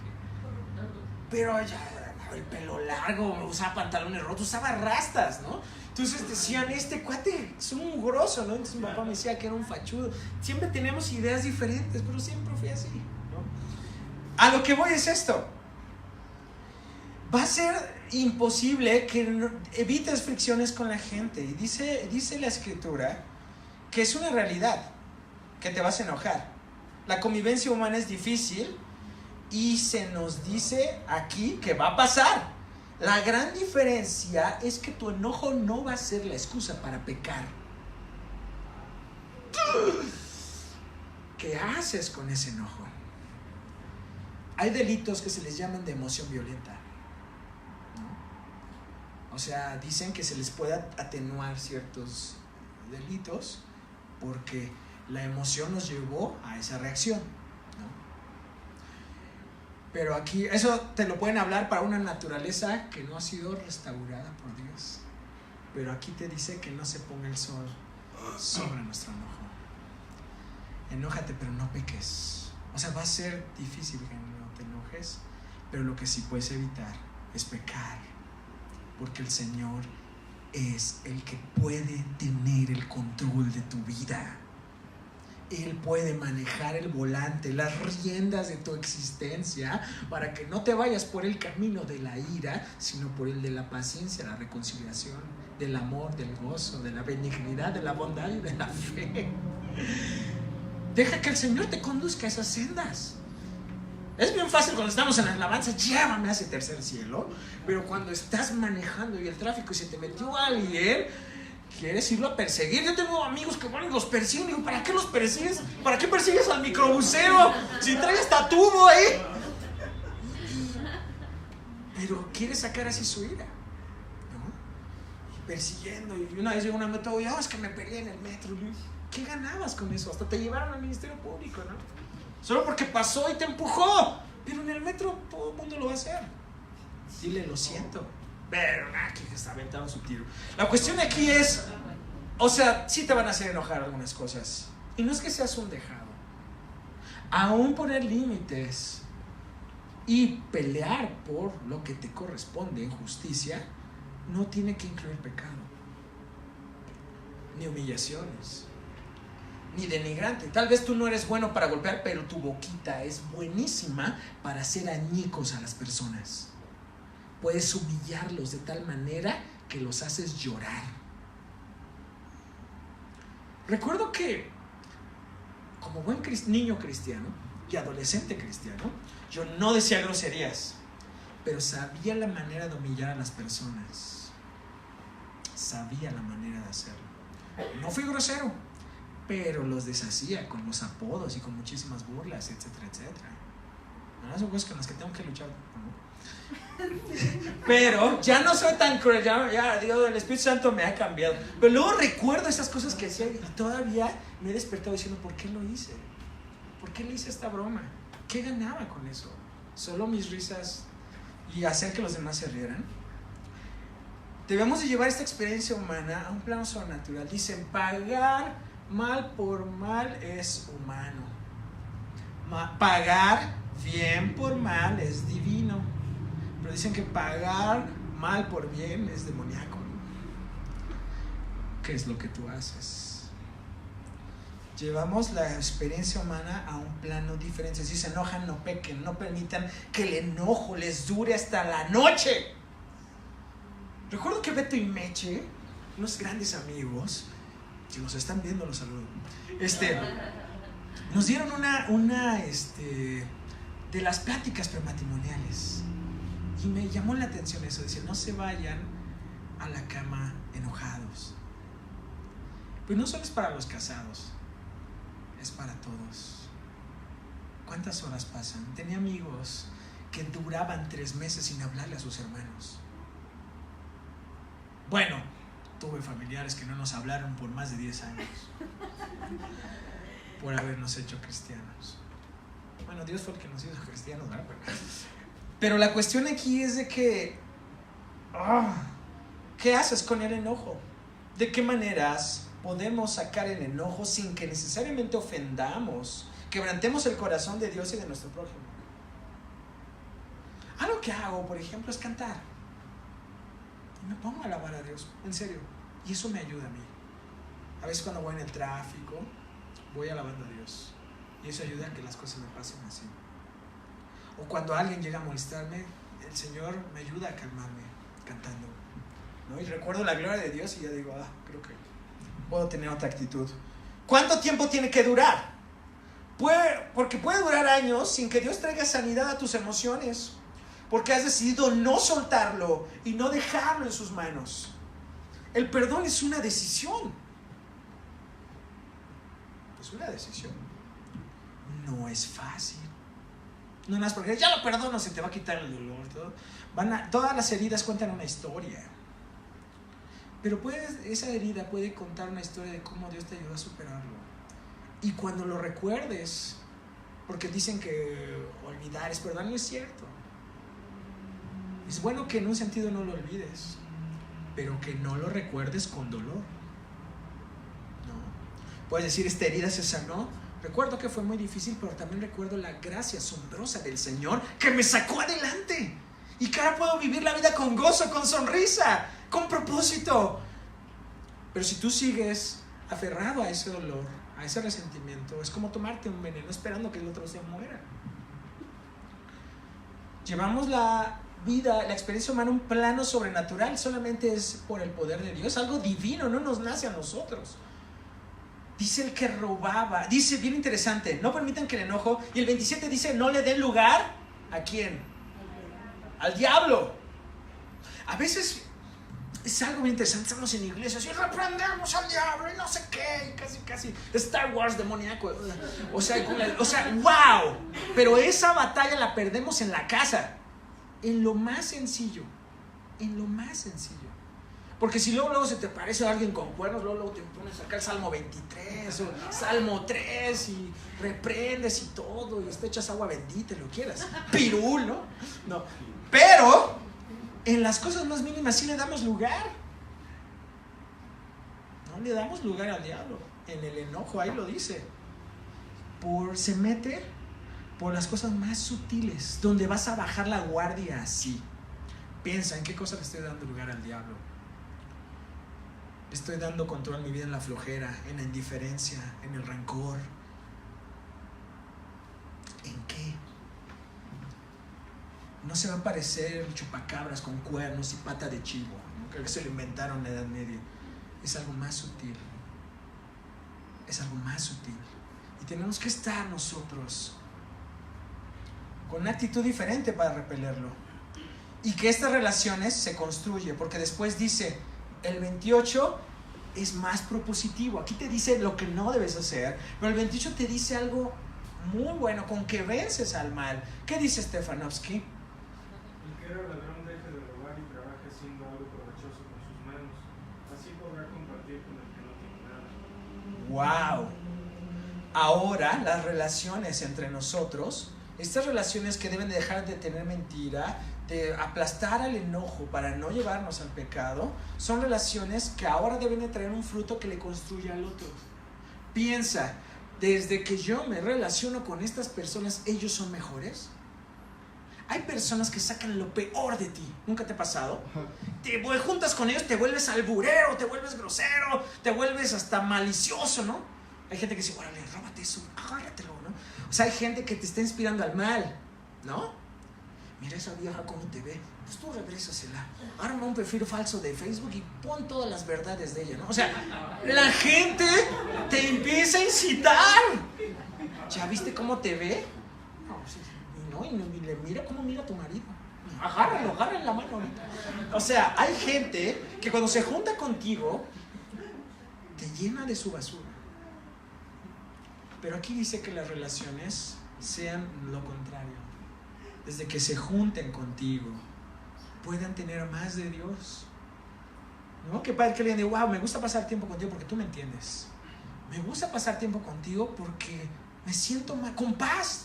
Pero ya, el pelo largo, usaba pantalones rotos, usaba rastas, ¿no? Entonces decían, este cuate es un mugroso, ¿no? Entonces mi papá me decía que era un fachudo. Siempre tenemos ideas diferentes, pero siempre fui así, ¿no? A lo que voy es esto. Va a ser imposible que evites fricciones con la gente. Y dice la escritura que es una realidad, que te vas a enojar. La convivencia humana es difícil y se nos dice aquí que va a pasar. La gran diferencia es que tu enojo no va a ser la excusa para pecar. ¿Qué haces con ese enojo? Hay delitos que se les llaman de emoción violenta, ¿no? O sea, dicen que se les puede atenuar ciertos delitos porque la emoción nos llevó a esa reacción, ¿no? Pero aquí, eso te lo pueden hablar para una naturaleza que no ha sido restaurada por Dios. Pero aquí te dice que no se ponga el sol sobre nuestro enojo. Enójate, pero no peques. O sea, va a ser difícil que no te enojes, pero lo que sí puedes evitar es pecar, porque el Señor es el que puede tener el control de tu vida. Él puede manejar el volante, las riendas de tu existencia, para que no te vayas por el camino de la ira, sino por el de la paciencia, la reconciliación, del amor, del gozo, de la benignidad, de la bondad y de la fe. Deja que el Señor te conduzca a esas sendas. Es bien fácil cuando estamos en la alabanza, llévame a ese tercer cielo, pero cuando estás manejando y el tráfico y se te metió alguien, quieres irlo a perseguir. Yo tengo amigos que van y los persiguen. Digo, ¿para qué los persigues? ¿Para qué persigues al microbusero si trae hasta tubo ahí? Pero quiere sacar así su ira, ¿no? Y persiguiendo. Y una vez llegó una meta, oye, es que me peleé en el metro. ¿Qué ganabas con eso? Hasta te llevaron al Ministerio Público, ¿no? Solo porque pasó y te empujó. Pero en el metro todo el mundo lo va a hacer. Dile, lo siento. Pero aquí está aventando su tiro. La cuestión aquí es, o sea, sí te van a hacer enojar algunas cosas. Y no es que seas un dejado. Aún poner límites y pelear por lo que te corresponde en justicia no tiene que incluir pecado, ni humillaciones, ni denigrante. Tal vez tú no eres bueno para golpear, pero tu boquita es buenísima para hacer añicos a las personas. Puedes humillarlos de tal manera que los haces llorar. Recuerdo que como buen niño cristiano y adolescente cristiano, yo no decía groserías, pero sabía la manera de humillar a las personas. Sabía la manera de hacerlo. No fui grosero, pero los deshacía con los apodos y con muchísimas burlas, etcétera, etcétera. No, son cosas con las que tengo que luchar, ¿no? Pero ya no soy tan cruel, ya Dios, el Espíritu Santo me ha cambiado. Pero luego recuerdo esas cosas que hacía y todavía me he despertado diciendo, ¿por qué lo hice? ¿Por qué le hice esta broma? ¿Qué ganaba con eso? Solo mis risas y hacer que los demás se rieran. Debemos de llevar esta experiencia humana a un plano sobrenatural. Dicen, pagar mal por mal es humano. Pagar bien por mal es divino. Pero dicen que pagar mal por bien es demoníaco. ¿Qué es lo que tú haces? Llevamos la experiencia humana a un plano diferente. Si se enojan, no pequen. No permitan que el enojo les dure hasta la noche. Recuerdo que Beto y Meche, unos grandes amigos, si nos están viendo, los saludo, nos dieron una de las pláticas prematrimoniales. Y me llamó la atención eso. Dice, no se vayan a la cama enojados. Pues no solo es para los casados, es para todos. ¿Cuántas horas pasan? Tenía amigos que duraban 3 meses sin hablarle a sus hermanos. Bueno, tuve familiares que no nos hablaron por más de 10 años por habernos hecho cristianos. Bueno, Dios fue el que nos hizo cristianos, ¿verdad? Pero la cuestión aquí es de que ¿qué haces con el enojo? ¿De qué maneras podemos sacar el enojo sin que necesariamente ofendamos, quebrantemos el corazón de Dios y de nuestro prójimo? Algo que hago, por ejemplo, es cantar. Y me pongo a alabar a Dios, en serio. Y eso me ayuda a mí. A veces cuando voy en el tráfico, voy alabando a Dios. Y eso ayuda a que las cosas me pasen así. O cuando alguien llega a molestarme, el Señor me ayuda a calmarme cantando, ¿no? Y recuerdo la gloria de Dios y ya digo, creo que puedo tener otra actitud. ¿Cuánto tiempo tiene que durar? Porque puede durar años sin que Dios traiga sanidad a tus emociones, porque has decidido no soltarlo y no dejarlo en sus manos. El perdón es una decisión. Es una decisión. No es fácil. No es porque ya lo perdono, se te va a quitar el dolor. Todas las heridas cuentan una historia. Pero esa herida puede contar una historia de cómo Dios te ayudó a superarlo. Y cuando lo recuerdes, porque dicen que olvidar es perdonar, no es cierto. Es bueno que en un sentido no lo olvides, pero que no lo recuerdes con dolor. No. Puedes decir, esta herida se sanó. Recuerdo que fue muy difícil, pero también recuerdo la gracia asombrosa del Señor que me sacó adelante. Y que ahora puedo vivir la vida con gozo, con sonrisa, con propósito. Pero si tú sigues aferrado a ese dolor, a ese resentimiento, es como tomarte un veneno esperando que el otro se muera. Llevamos la vida, la experiencia humana a un plano sobrenatural, solamente es por el poder de Dios, algo divino, no nos nace a nosotros. Dice el que robaba, dice bien interesante, no permitan que el enojo, y el 27 dice, no le den lugar, ¿a quién? Al diablo. A veces es algo bien interesante, estamos en iglesias y reprendemos al diablo y no sé qué, y casi Star Wars demoníaco, o sea, wow, pero esa batalla la perdemos en la casa, en lo más sencillo, porque si luego se te parece a alguien con cuernos, luego te pones a sacar el Salmo 23 o Salmo 3 y reprendes y todo, y te echas agua bendita, lo quieras, pirul, no, pero en las cosas más mínimas sí le damos lugar. No le damos lugar al diablo. En el enojo, ahí lo dice. Se mete por las cosas más sutiles, donde vas a bajar la guardia así. Piensa, ¿en qué cosa le estoy dando lugar al diablo? Le estoy dando control a mi vida en la flojera, en la indiferencia, en el rencor. ¿En qué? No se va a parecer chupacabras con cuernos y pata de chivo, ¿no? Creo que se lo inventaron en la Edad Media. Es algo más sutil. Y tenemos que estar nosotros con una actitud diferente para repelerlo. Y que estas relaciones se construyen, porque después dice, el 28 es más propositivo. Aquí te dice lo que no debes hacer, pero el 28 te dice algo muy bueno, con que vences al mal. ¿Qué dice Stefanovsky? El que era ladrón deje de robar y trabaje haciendo algo provechoso con sus manos. Así podrá compartir con el que no tiene nada. ¡Wow! Ahora las relaciones entre nosotros, estas relaciones que deben de dejar de tener mentira, de aplastar al enojo para no llevarnos al pecado, son relaciones que ahora deben de traer un fruto que le construya al otro. Piensa, desde que yo me relaciono con estas personas, ¿ellos son mejores? Hay personas que sacan lo peor de ti. ¿Nunca te ha pasado? Te juntas con ellos, te vuelves alburero, te vuelves grosero, te vuelves hasta malicioso, ¿no? Hay gente que dice, órale, róbate eso, agárratelo, ¿no? O sea, hay gente que te está inspirando al mal, ¿no? Mira esa vieja cómo te ve, pues tú regrésasela, arma un perfil falso de Facebook y pon todas las verdades de ella, ¿no? O sea, la gente te empieza a incitar. ¿Ya viste cómo te ve? No, y le mira cómo mira a tu marido. Agárralo, agárralo en la mano ahorita. O sea, hay gente que cuando se junta contigo te llena de su basura. Pero aquí dice que las relaciones sean lo contrario. Desde que se junten contigo, puedan tener más de Dios. ¿No? Que padre que le digan, wow, me gusta pasar tiempo contigo porque tú me entiendes. Me gusta pasar tiempo contigo porque me siento con paz.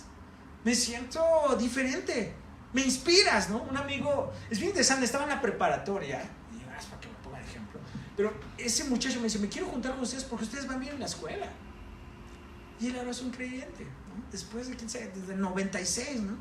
Me siento diferente. Me inspiras, ¿no? Un amigo, es bien interesante, estaba en la preparatoria, y es para que me ponga de ejemplo, pero ese muchacho me dice, me quiero juntar con ustedes porque ustedes van bien en la escuela. Y él ahora es un creyente, ¿no? Después de, desde el 96, ¿no?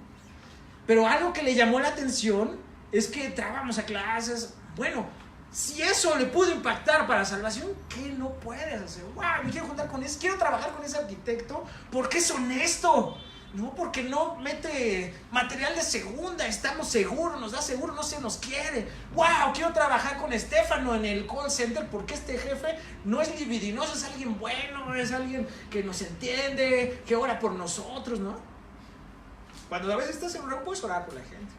Pero algo que le llamó la atención es que entrábamos a clases. Bueno, si eso le pudo impactar para la salvación, ¿qué no puedes hacer? ¡Wow! Me quiero juntar con ese, quiero trabajar con ese arquitecto porque es honesto, ¿no? Porque no mete material de segunda, estamos seguros, nos da seguro, no se nos quiere. ¡Wow! Quiero trabajar con Estefano en el call center porque este jefe no es libidinoso, es alguien bueno, es alguien que nos entiende, que ora por nosotros, ¿no? Cuando a veces estás en un lugar, puedes orar por la gente,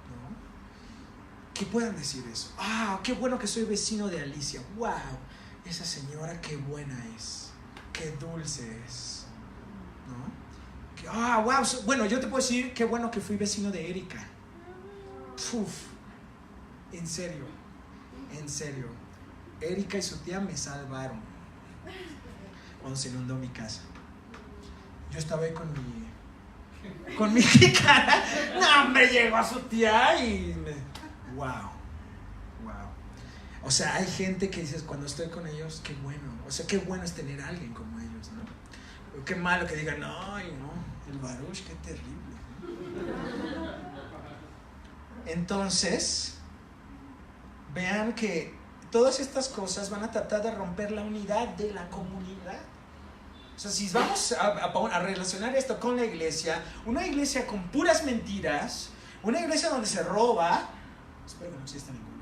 ¿no? Que puedan decir eso. ¡Ah! ¡Qué bueno que soy vecino de Alicia! ¡Wow! Esa señora qué buena es, qué dulce es, ¿no? Ah, wow, bueno, yo te puedo decir qué bueno que fui vecino de Erika. Uf, en serio. Erika y su tía me salvaron cuando se inundó mi casa. Yo estaba ahí con mi jícara. No, hombre, llegó a su tía y wow. O sea, hay gente que dices, cuando estoy con ellos, qué bueno. O sea, qué bueno es tener a alguien como ellos, ¿no? Qué malo que digan, ay, no, el Baruch, qué terrible. Entonces, vean que todas estas cosas van a tratar de romper la unidad de la comunidad. O sea, si vamos a relacionar esto con la iglesia, una iglesia con puras mentiras, una iglesia donde se roba, espero que no exista ninguna,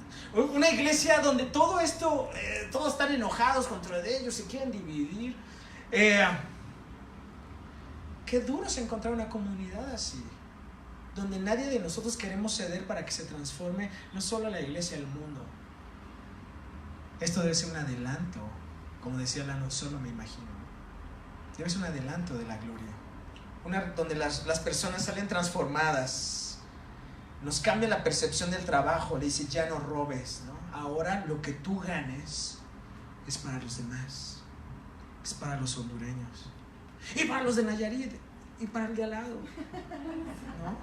una iglesia donde todo esto, todos están enojados contra ellos, se quieren dividir. Qué duro es encontrar una comunidad así, donde nadie de nosotros queremos ceder para que se transforme no solo la iglesia, el mundo. Esto debe ser un adelanto, como decía Lano, solo me imagino. Debe ser un adelanto de la gloria, donde las personas salen transformadas. Nos cambia la percepción del trabajo, le dice, ya no robes, ¿no? Ahora lo que tú ganes es para los demás, es para los hondureños, y para los de Nayarit, y para el de al lado, ¿no?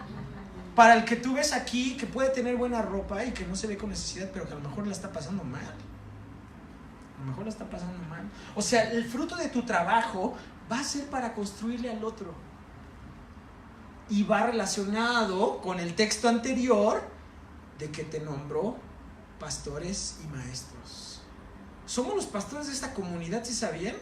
Para el que tú ves aquí, que puede tener buena ropa y que no se ve con necesidad, pero que a lo mejor la está pasando mal. A lo mejor la está pasando mal. O sea, el fruto de tu trabajo va a ser para construirle al otro. Y va relacionado con el texto anterior de que te nombró pastores y maestros. Somos los pastores de esta comunidad, ¿sí sabían?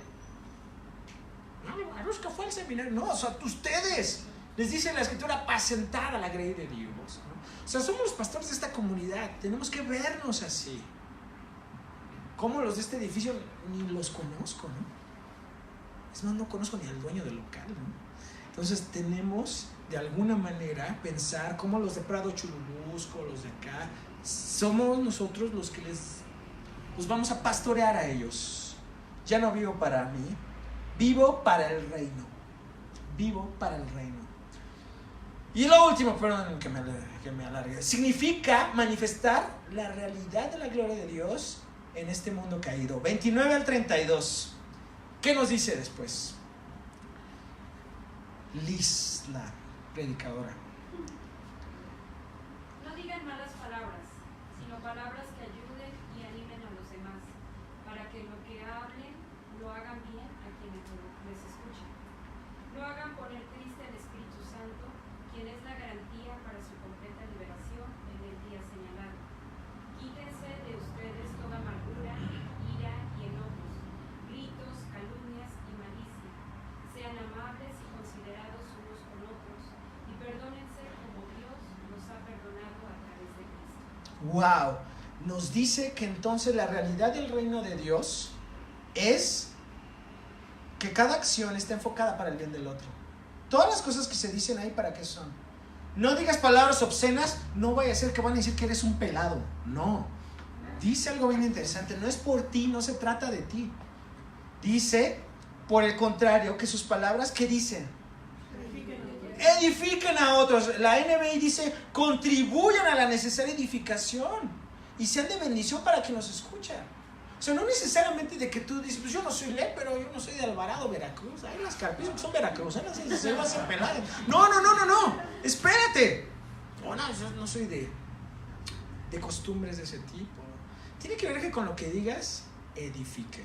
No, los que fue al seminario, no, o sea, ustedes les dice la escritura, apacentar a la grey de Dios, ¿no? O sea, somos los pastores de esta comunidad, tenemos que vernos así. Como los de este edificio ni los conozco, ¿no? Es más, no conozco ni al dueño del local, ¿no? Entonces tenemos de alguna manera pensar como los de Prado Churubusco, los de acá, somos nosotros los que los vamos a pastorear a ellos. Ya no vivo para mí, vivo para el reino. Vivo para el reino. Y lo último, perdón que me alargue, significa manifestar la realidad de la gloria de Dios en este mundo caído. 29 al 32. ¿Qué nos dice después? Liz, la predicadora. No digan malas palabras, sino palabras que ayuden y animen a los demás, para que lo que hablen lo hagan bien a quienes les escuchan. No hagan poner triste al Espíritu Santo, quien es la garantía para su completa liberación en el día señalado. Quítense de ustedes toda amargura, ira y enojos, gritos, calumnias y malicia. Sean amables y considerados unos con otros, y perdónense como Dios nos ha perdonado a través de Cristo. ¡Wow! Nos dice que entonces la realidad del reino de Dios es que cada acción está enfocada para el bien del otro. Todas las cosas que se dicen ahí, ¿para qué son? No digas palabras obscenas, no vaya a ser que van a decir que eres un pelado. No. Dice algo bien interesante, no es por ti, no se trata de ti. Dice, por el contrario, que sus palabras, ¿qué dicen? Edifiquen a otros. La NBI dice, contribuyan a la necesaria edificación y sean de bendición para quien nos escucha. O sea, no necesariamente de que tú dices, pues yo no soy pero yo no soy de Alvarado, Veracruz. Ay, las carpizas son veracruzanas, se van a pelar. No. Espérate. No, yo no soy de costumbres de ese tipo. Tiene que ver que con lo que digas, edifique.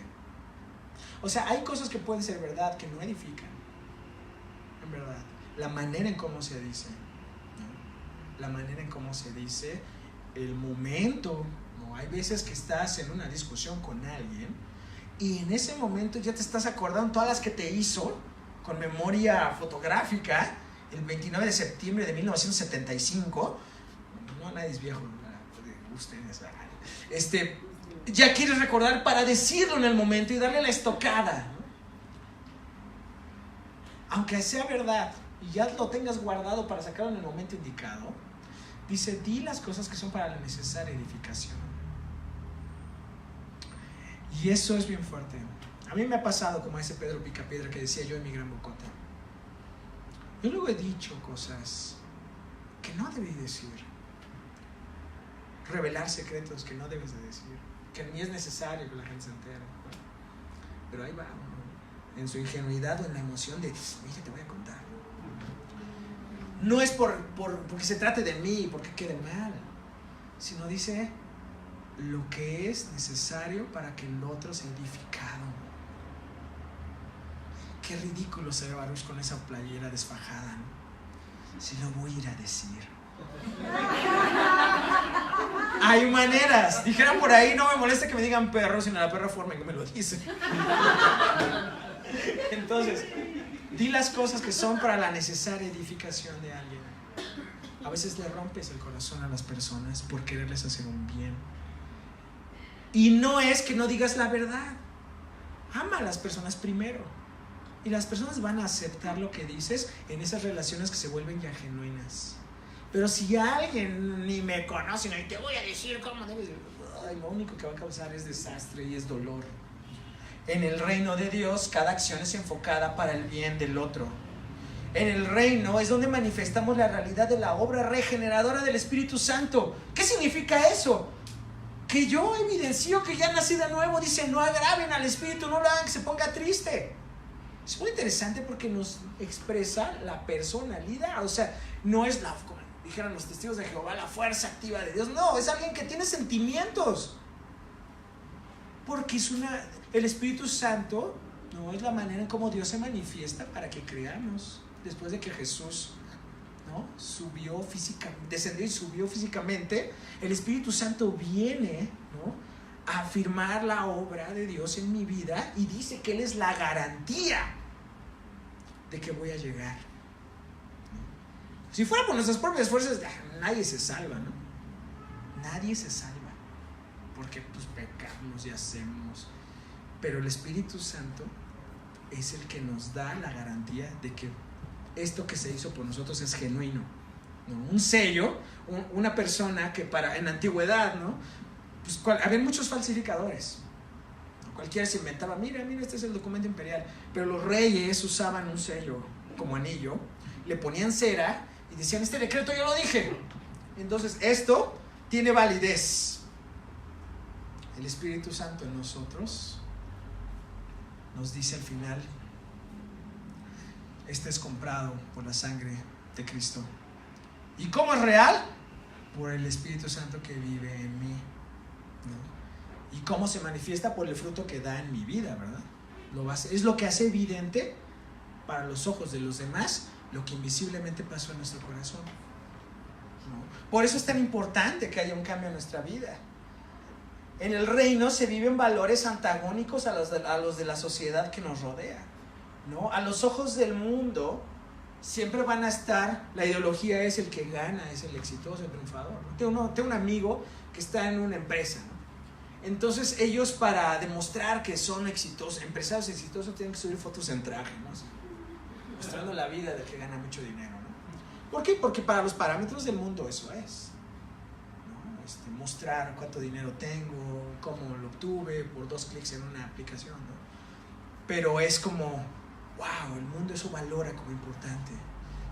O sea, hay cosas que pueden ser verdad, que no edifican. En verdad. La manera en cómo se dice, ¿no? La manera en cómo se dice, el momento, ¿no? Hay veces que estás en una discusión con alguien y en ese momento ya te estás acordando todas las que te hizo con memoria fotográfica el 29 de septiembre de 1975. No, nadie es viejo, ustedes, ya quieres recordar para decirlo en el momento y darle la estocada, ¿no? Aunque sea verdad y ya lo tengas guardado para sacarlo en el momento indicado, dice, di las cosas que son para la necesaria edificación. Y eso es bien fuerte. A mí me ha pasado como ese Pedro Picapiedra que decía yo en mi gran bocota. Yo luego he dicho cosas que no debí decir. Revelar secretos que no debes de decir. Que ni es necesario que la gente se entere. Pero ahí va, ¿no? En su ingenuidad o en la emoción de, oye, te voy a contar. No es porque se trate de mí, porque quede mal, sino dice, lo que es necesario para que el otro sea edificado. Qué ridículo se ve Baruch con esa playera desfajada, ¿no? Si lo voy a ir a decir. Hay maneras. Dijeran por ahí, no me molesta que me digan perro, sino la perra forma en que me lo dice. Entonces, di las cosas que son para la necesaria edificación de alguien. A veces le rompes el corazón a las personas por quererles hacer un bien. Y no es que no digas la verdad. Ama a las personas primero. Y las personas van a aceptar lo que dices en esas relaciones que se vuelven ya genuinas. Pero si alguien ni me conoce, ni te voy a decir cómo debes, lo único que va a causar es desastre y es dolor. En el reino de Dios, cada acción es enfocada para el bien del otro. En el reino es donde manifestamos la realidad de la obra regeneradora del Espíritu Santo. ¿Qué significa eso? Que yo evidencio que ya nací de nuevo. Dice, no agraven al Espíritu, no lo hagan que se ponga triste. Es muy interesante porque nos expresa la personalidad. O sea, no es la, como dijeron los testigos de Jehová, la fuerza activa de Dios. No, es alguien que tiene sentimientos. Porque es el Espíritu Santo, no es la manera en cómo Dios se manifiesta para que creamos. Después de que Jesús, ¿no?, descendió y subió físicamente, el Espíritu Santo viene, ¿no?, a afirmar la obra de Dios en mi vida y dice que Él es la garantía de que voy a llegar. Si fuera por nuestras propias fuerzas, nadie se salva, ¿no? Nadie se salva. Porque pues pecamos y hacemos. Pero el Espíritu Santo es el que nos da la garantía de que esto que se hizo por nosotros es genuino, ¿no? Un sello, una persona que en la antigüedad, ¿no?, pues había muchos falsificadores. Cualquiera se inventaba, mira, este es el documento imperial. Pero los reyes usaban un sello como anillo, le ponían cera y decían, este decreto yo lo dije. Entonces esto tiene validez. El Espíritu Santo en nosotros nos dice al final, este es comprado por la sangre de Cristo. ¿Y cómo es real? Por el Espíritu Santo que vive en mí, ¿no? ¿Y cómo se manifiesta? Por el fruto que da en mi vida, ¿verdad? Es lo que hace evidente para los ojos de los demás lo que invisiblemente pasó en nuestro corazón, ¿no? Por eso es tan importante que haya un cambio en nuestra vida. En el reino se viven valores antagónicos a los de la sociedad que nos rodea, ¿no? A los ojos del mundo siempre van a estar, la ideología es el que gana, es el exitoso, el triunfador, ¿no? Tengo un amigo que está en una empresa, ¿no? Entonces ellos, para demostrar que son exitosos, empresarios exitosos, tienen que subir fotos en traje, ¿no? Así, mostrando la vida del que gana mucho dinero, ¿no? ¿Por qué? Porque para los parámetros del mundo eso es, ¿no? Mostrar cuánto dinero tengo, cómo lo obtuve, por 2 clics en una aplicación, ¿no? Pero es como, wow, el mundo eso valora como importante.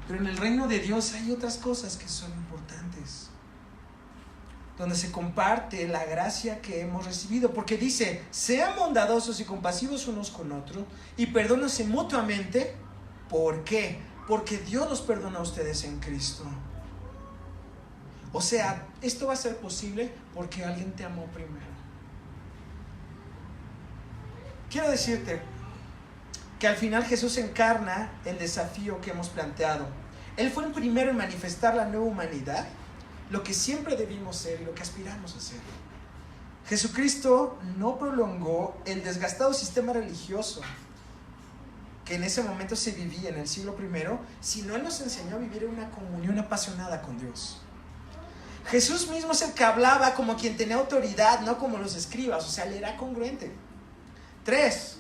Pero en el reino de Dios hay otras cosas que son importantes, donde se comparte la gracia que hemos recibido, porque dice, sean bondadosos y compasivos unos con otros y perdónense mutuamente. ¿Por qué? Porque Dios los perdona a ustedes en Cristo. O sea, esto va a ser posible porque alguien te amó primero. Quiero decirte que al final Jesús encarna el desafío que hemos planteado. Él fue el primero en manifestar la nueva humanidad, lo que siempre debimos ser y lo que aspiramos a ser. Jesucristo no prolongó el desgastado sistema religioso que en ese momento se vivía en el siglo I, sino Él nos enseñó a vivir en una comunión apasionada con Dios. Jesús mismo es el que hablaba como quien tenía autoridad, no como los escribas, o sea, Él era congruente. 3,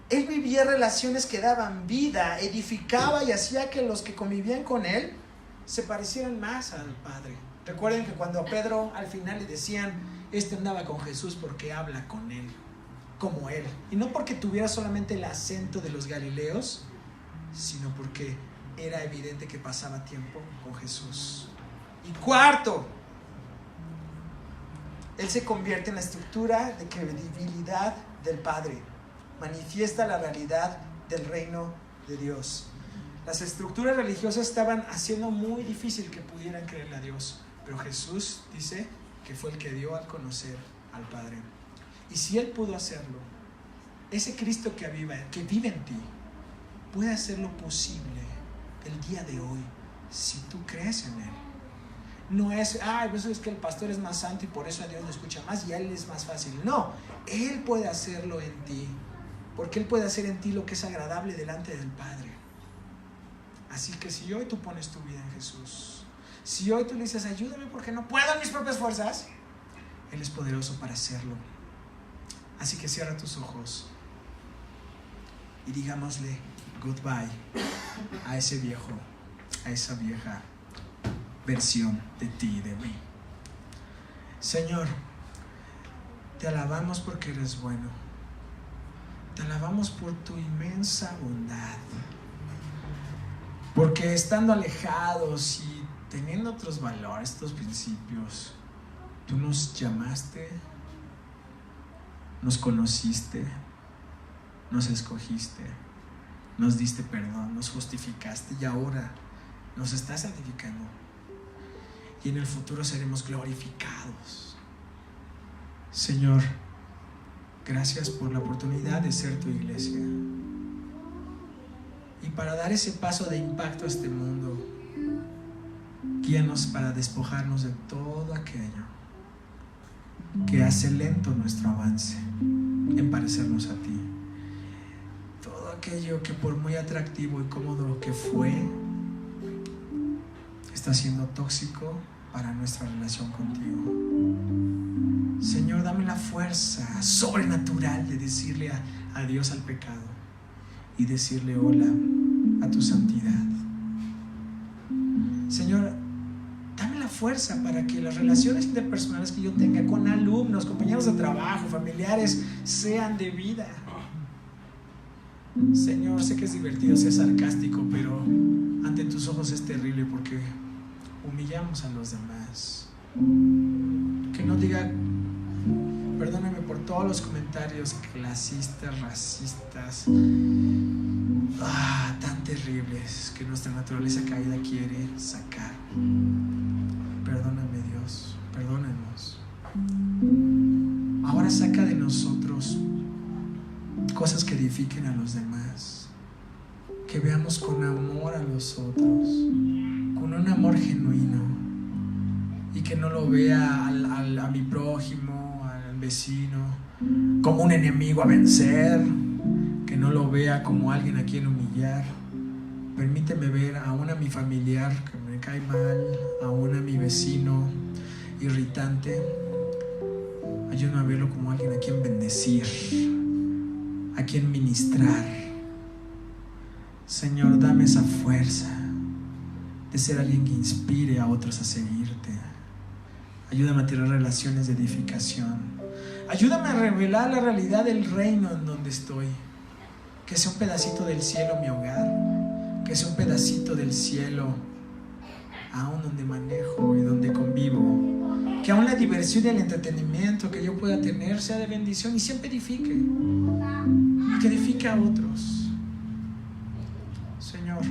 Él vivía relaciones que daban vida, edificaba y hacía que los que convivían con Él se parecieran más al Padre. Recuerden que cuando a Pedro al final le decían, este andaba con Jesús porque habla con Él, como Él. Y no porque tuviera solamente el acento de los galileos, sino porque era evidente que pasaba tiempo con Jesús. Y 4, Él se convierte en la estructura de credibilidad del Padre. Manifiesta la realidad del reino de Dios. Las estructuras religiosas estaban haciendo muy difícil que pudieran creerle a Dios, pero Jesús dice que fue el que dio a conocer al Padre. Y si Él pudo hacerlo, ese Cristo que vive en ti puede hacerlo posible el día de hoy si tú crees en Él. No es, pues es que el pastor es más santo y por eso a Dios lo escucha más y a Él es más fácil. No, Él puede hacerlo en ti, porque Él puede hacer en ti lo que es agradable delante del Padre. Así que si hoy tú pones tu vida en Jesús, si hoy tú le dices, ayúdame porque no puedo en mis propias fuerzas, Él es poderoso para hacerlo. Así que cierra tus ojos y digámosle goodbye a ese viejo, a esa vieja versión de ti y de mí. Señor, te alabamos porque eres bueno. Te alabamos por tu inmensa bondad. Porque estando alejados y teniendo otros valores, otros principios, tú nos llamaste, nos conociste, nos escogiste, nos diste perdón, nos justificaste y ahora nos estás santificando. Y en el futuro seremos glorificados. Señor, gracias por la oportunidad de ser tu iglesia. Y para dar ese paso de impacto a este mundo, guíanos para despojarnos de todo aquello que hace lento nuestro avance en parecernos a ti. Todo aquello que por muy atractivo y cómodo que fue, está siendo tóxico para nuestra relación contigo. Señor, dame la fuerza sobrenatural de decirle adiós al pecado y decirle hola a tu santidad. Señor, dame la fuerza para que las relaciones interpersonales que yo tenga con alumnos, compañeros de trabajo, familiares, sean de vida. Señor, sé que es divertido ser sarcástico, pero ante tus ojos es terrible porque humillamos a los demás. Que no diga, perdóname por todos los comentarios clasistas, racistas, tan terribles que nuestra naturaleza caída quiere sacar. Perdóname, Dios, perdónanos. Ahora saca de nosotros cosas que edifiquen a los demás, que veamos con amor a los otros, con un amor genuino, y que no lo vea a mi prójimo, al vecino, como un enemigo a vencer, que no lo vea como alguien a quien humillar. Permíteme ver aún a mi familiar que me cae mal, aún a mi vecino irritante. Ayúdame a verlo como alguien a quien bendecir, a quien ministrar. Señor, dame esa fuerza de ser alguien que inspire a otros a seguirte. Ayúdame a tener relaciones de edificación. Ayúdame a revelar la realidad del reino en donde estoy. Que sea un pedacito del cielo mi hogar. Que sea un pedacito del cielo aún donde manejo y donde convivo. Que aún la diversión y el entretenimiento que yo pueda tener sea de bendición y siempre edifique. Y que edifique a otros. Señor,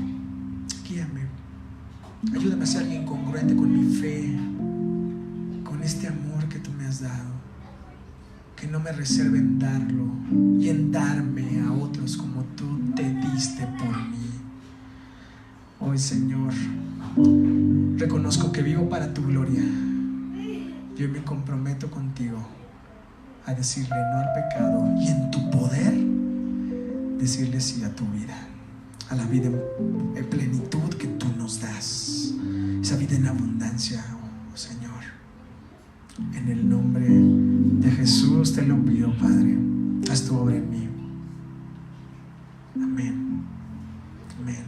guíame. Ayúdame a ser alguien congruente con mi fe, con este amor que tú me has dado. Que no me reserve en darlo y en darme a otros como tú te diste por mí. Hoy, Señor, reconozco que vivo para tu gloria. Yo me comprometo contigo a decirle no al pecado y en tu poder decirle sí a tu vida, a la vida en plenitud que tú nos das, esa vida en abundancia, oh Señor. En el nombre de Jesús te lo pido, Padre. Haz tu obra en mí. Amén. Amén.